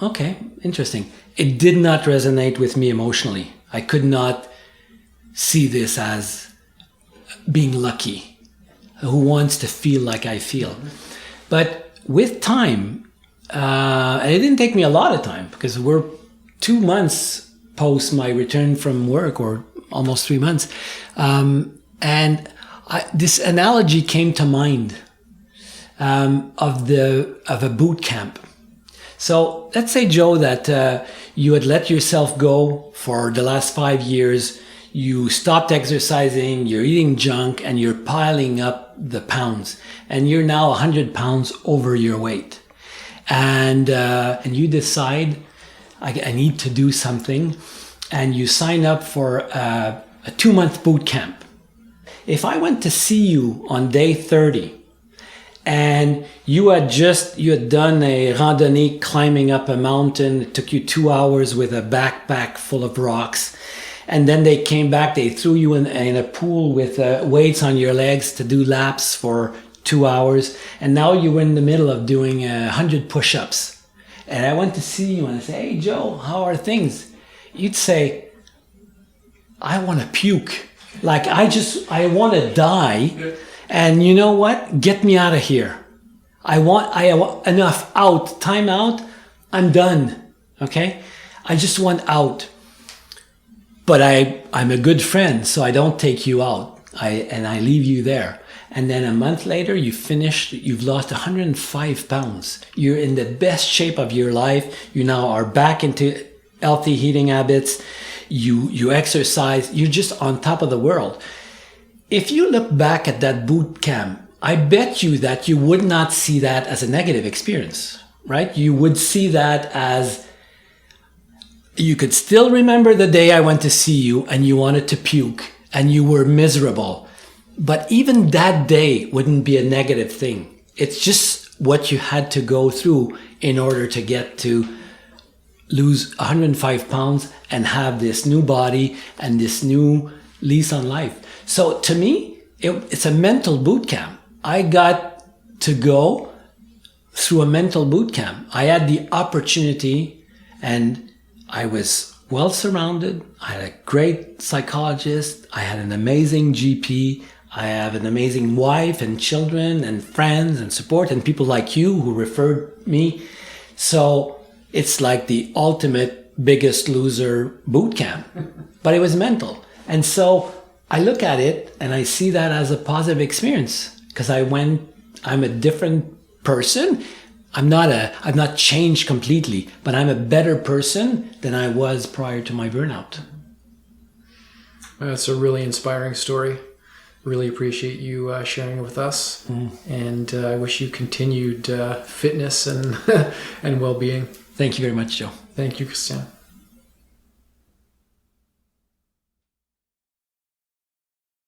Speaker 2: okay, interesting. It did not resonate with me emotionally. I could not see this as being lucky, who wants to feel like I feel. But with time, and it didn't take me a lot of time because we're 2 months post my return from work, or almost 3 months. And this analogy came to mind of a boot camp. So let's say, Joe, that you had let yourself go for the last 5 years. You stopped exercising, you're eating junk, and you're piling up the pounds. And you're now 100 pounds over your weight. And you decide, I need to do something. And you sign up for a 2-month boot camp. If I went to see you on day 30, and you had done a randonnée climbing up a mountain, it took you 2 hours with a backpack full of rocks, and then they came back, they threw you in a pool with weights on your legs to do laps for 2 hours, and now you were in the middle of doing 100 push-ups. And I went to see you and I say, hey Joe, how are things? You'd say, I want to puke. Like I want to die. And you know what? Get me out of here. I want enough out, time out. I'm done. Okay? I just want out. But I'm a good friend, so I don't take you out. I leave you there. And then a month later, you've lost 105 pounds. You're in the best shape of your life. You now are back into healthy eating habits. You exercise. You're just on top of the world. If you look back at that boot camp, I bet you that you would not see that as a negative experience, right? You would see that as, you could still remember the day I went to see you and you wanted to puke and you were miserable. But even that day wouldn't be a negative thing. It's just what you had to go through in order to get to lose 105 pounds and have this new body and this new lease on life. So to me, it's a mental boot camp. I got to go through a mental boot camp. I had the opportunity and I was well surrounded. I had a great psychologist. I had an amazing GP. I have an amazing wife and children and friends and support and people like you who referred me. So it's like the ultimate Biggest Loser boot camp, but it was mental. And so I look at it and I see that as a positive experience because I'm a different person. I'm not changed completely, but I'm a better person than I was prior to my burnout.
Speaker 1: That's a really inspiring story. Really appreciate you sharing it with us. And I wish you continued fitness and and well-being.
Speaker 2: Thank you very much, Joe.
Speaker 1: Thank you, Christian.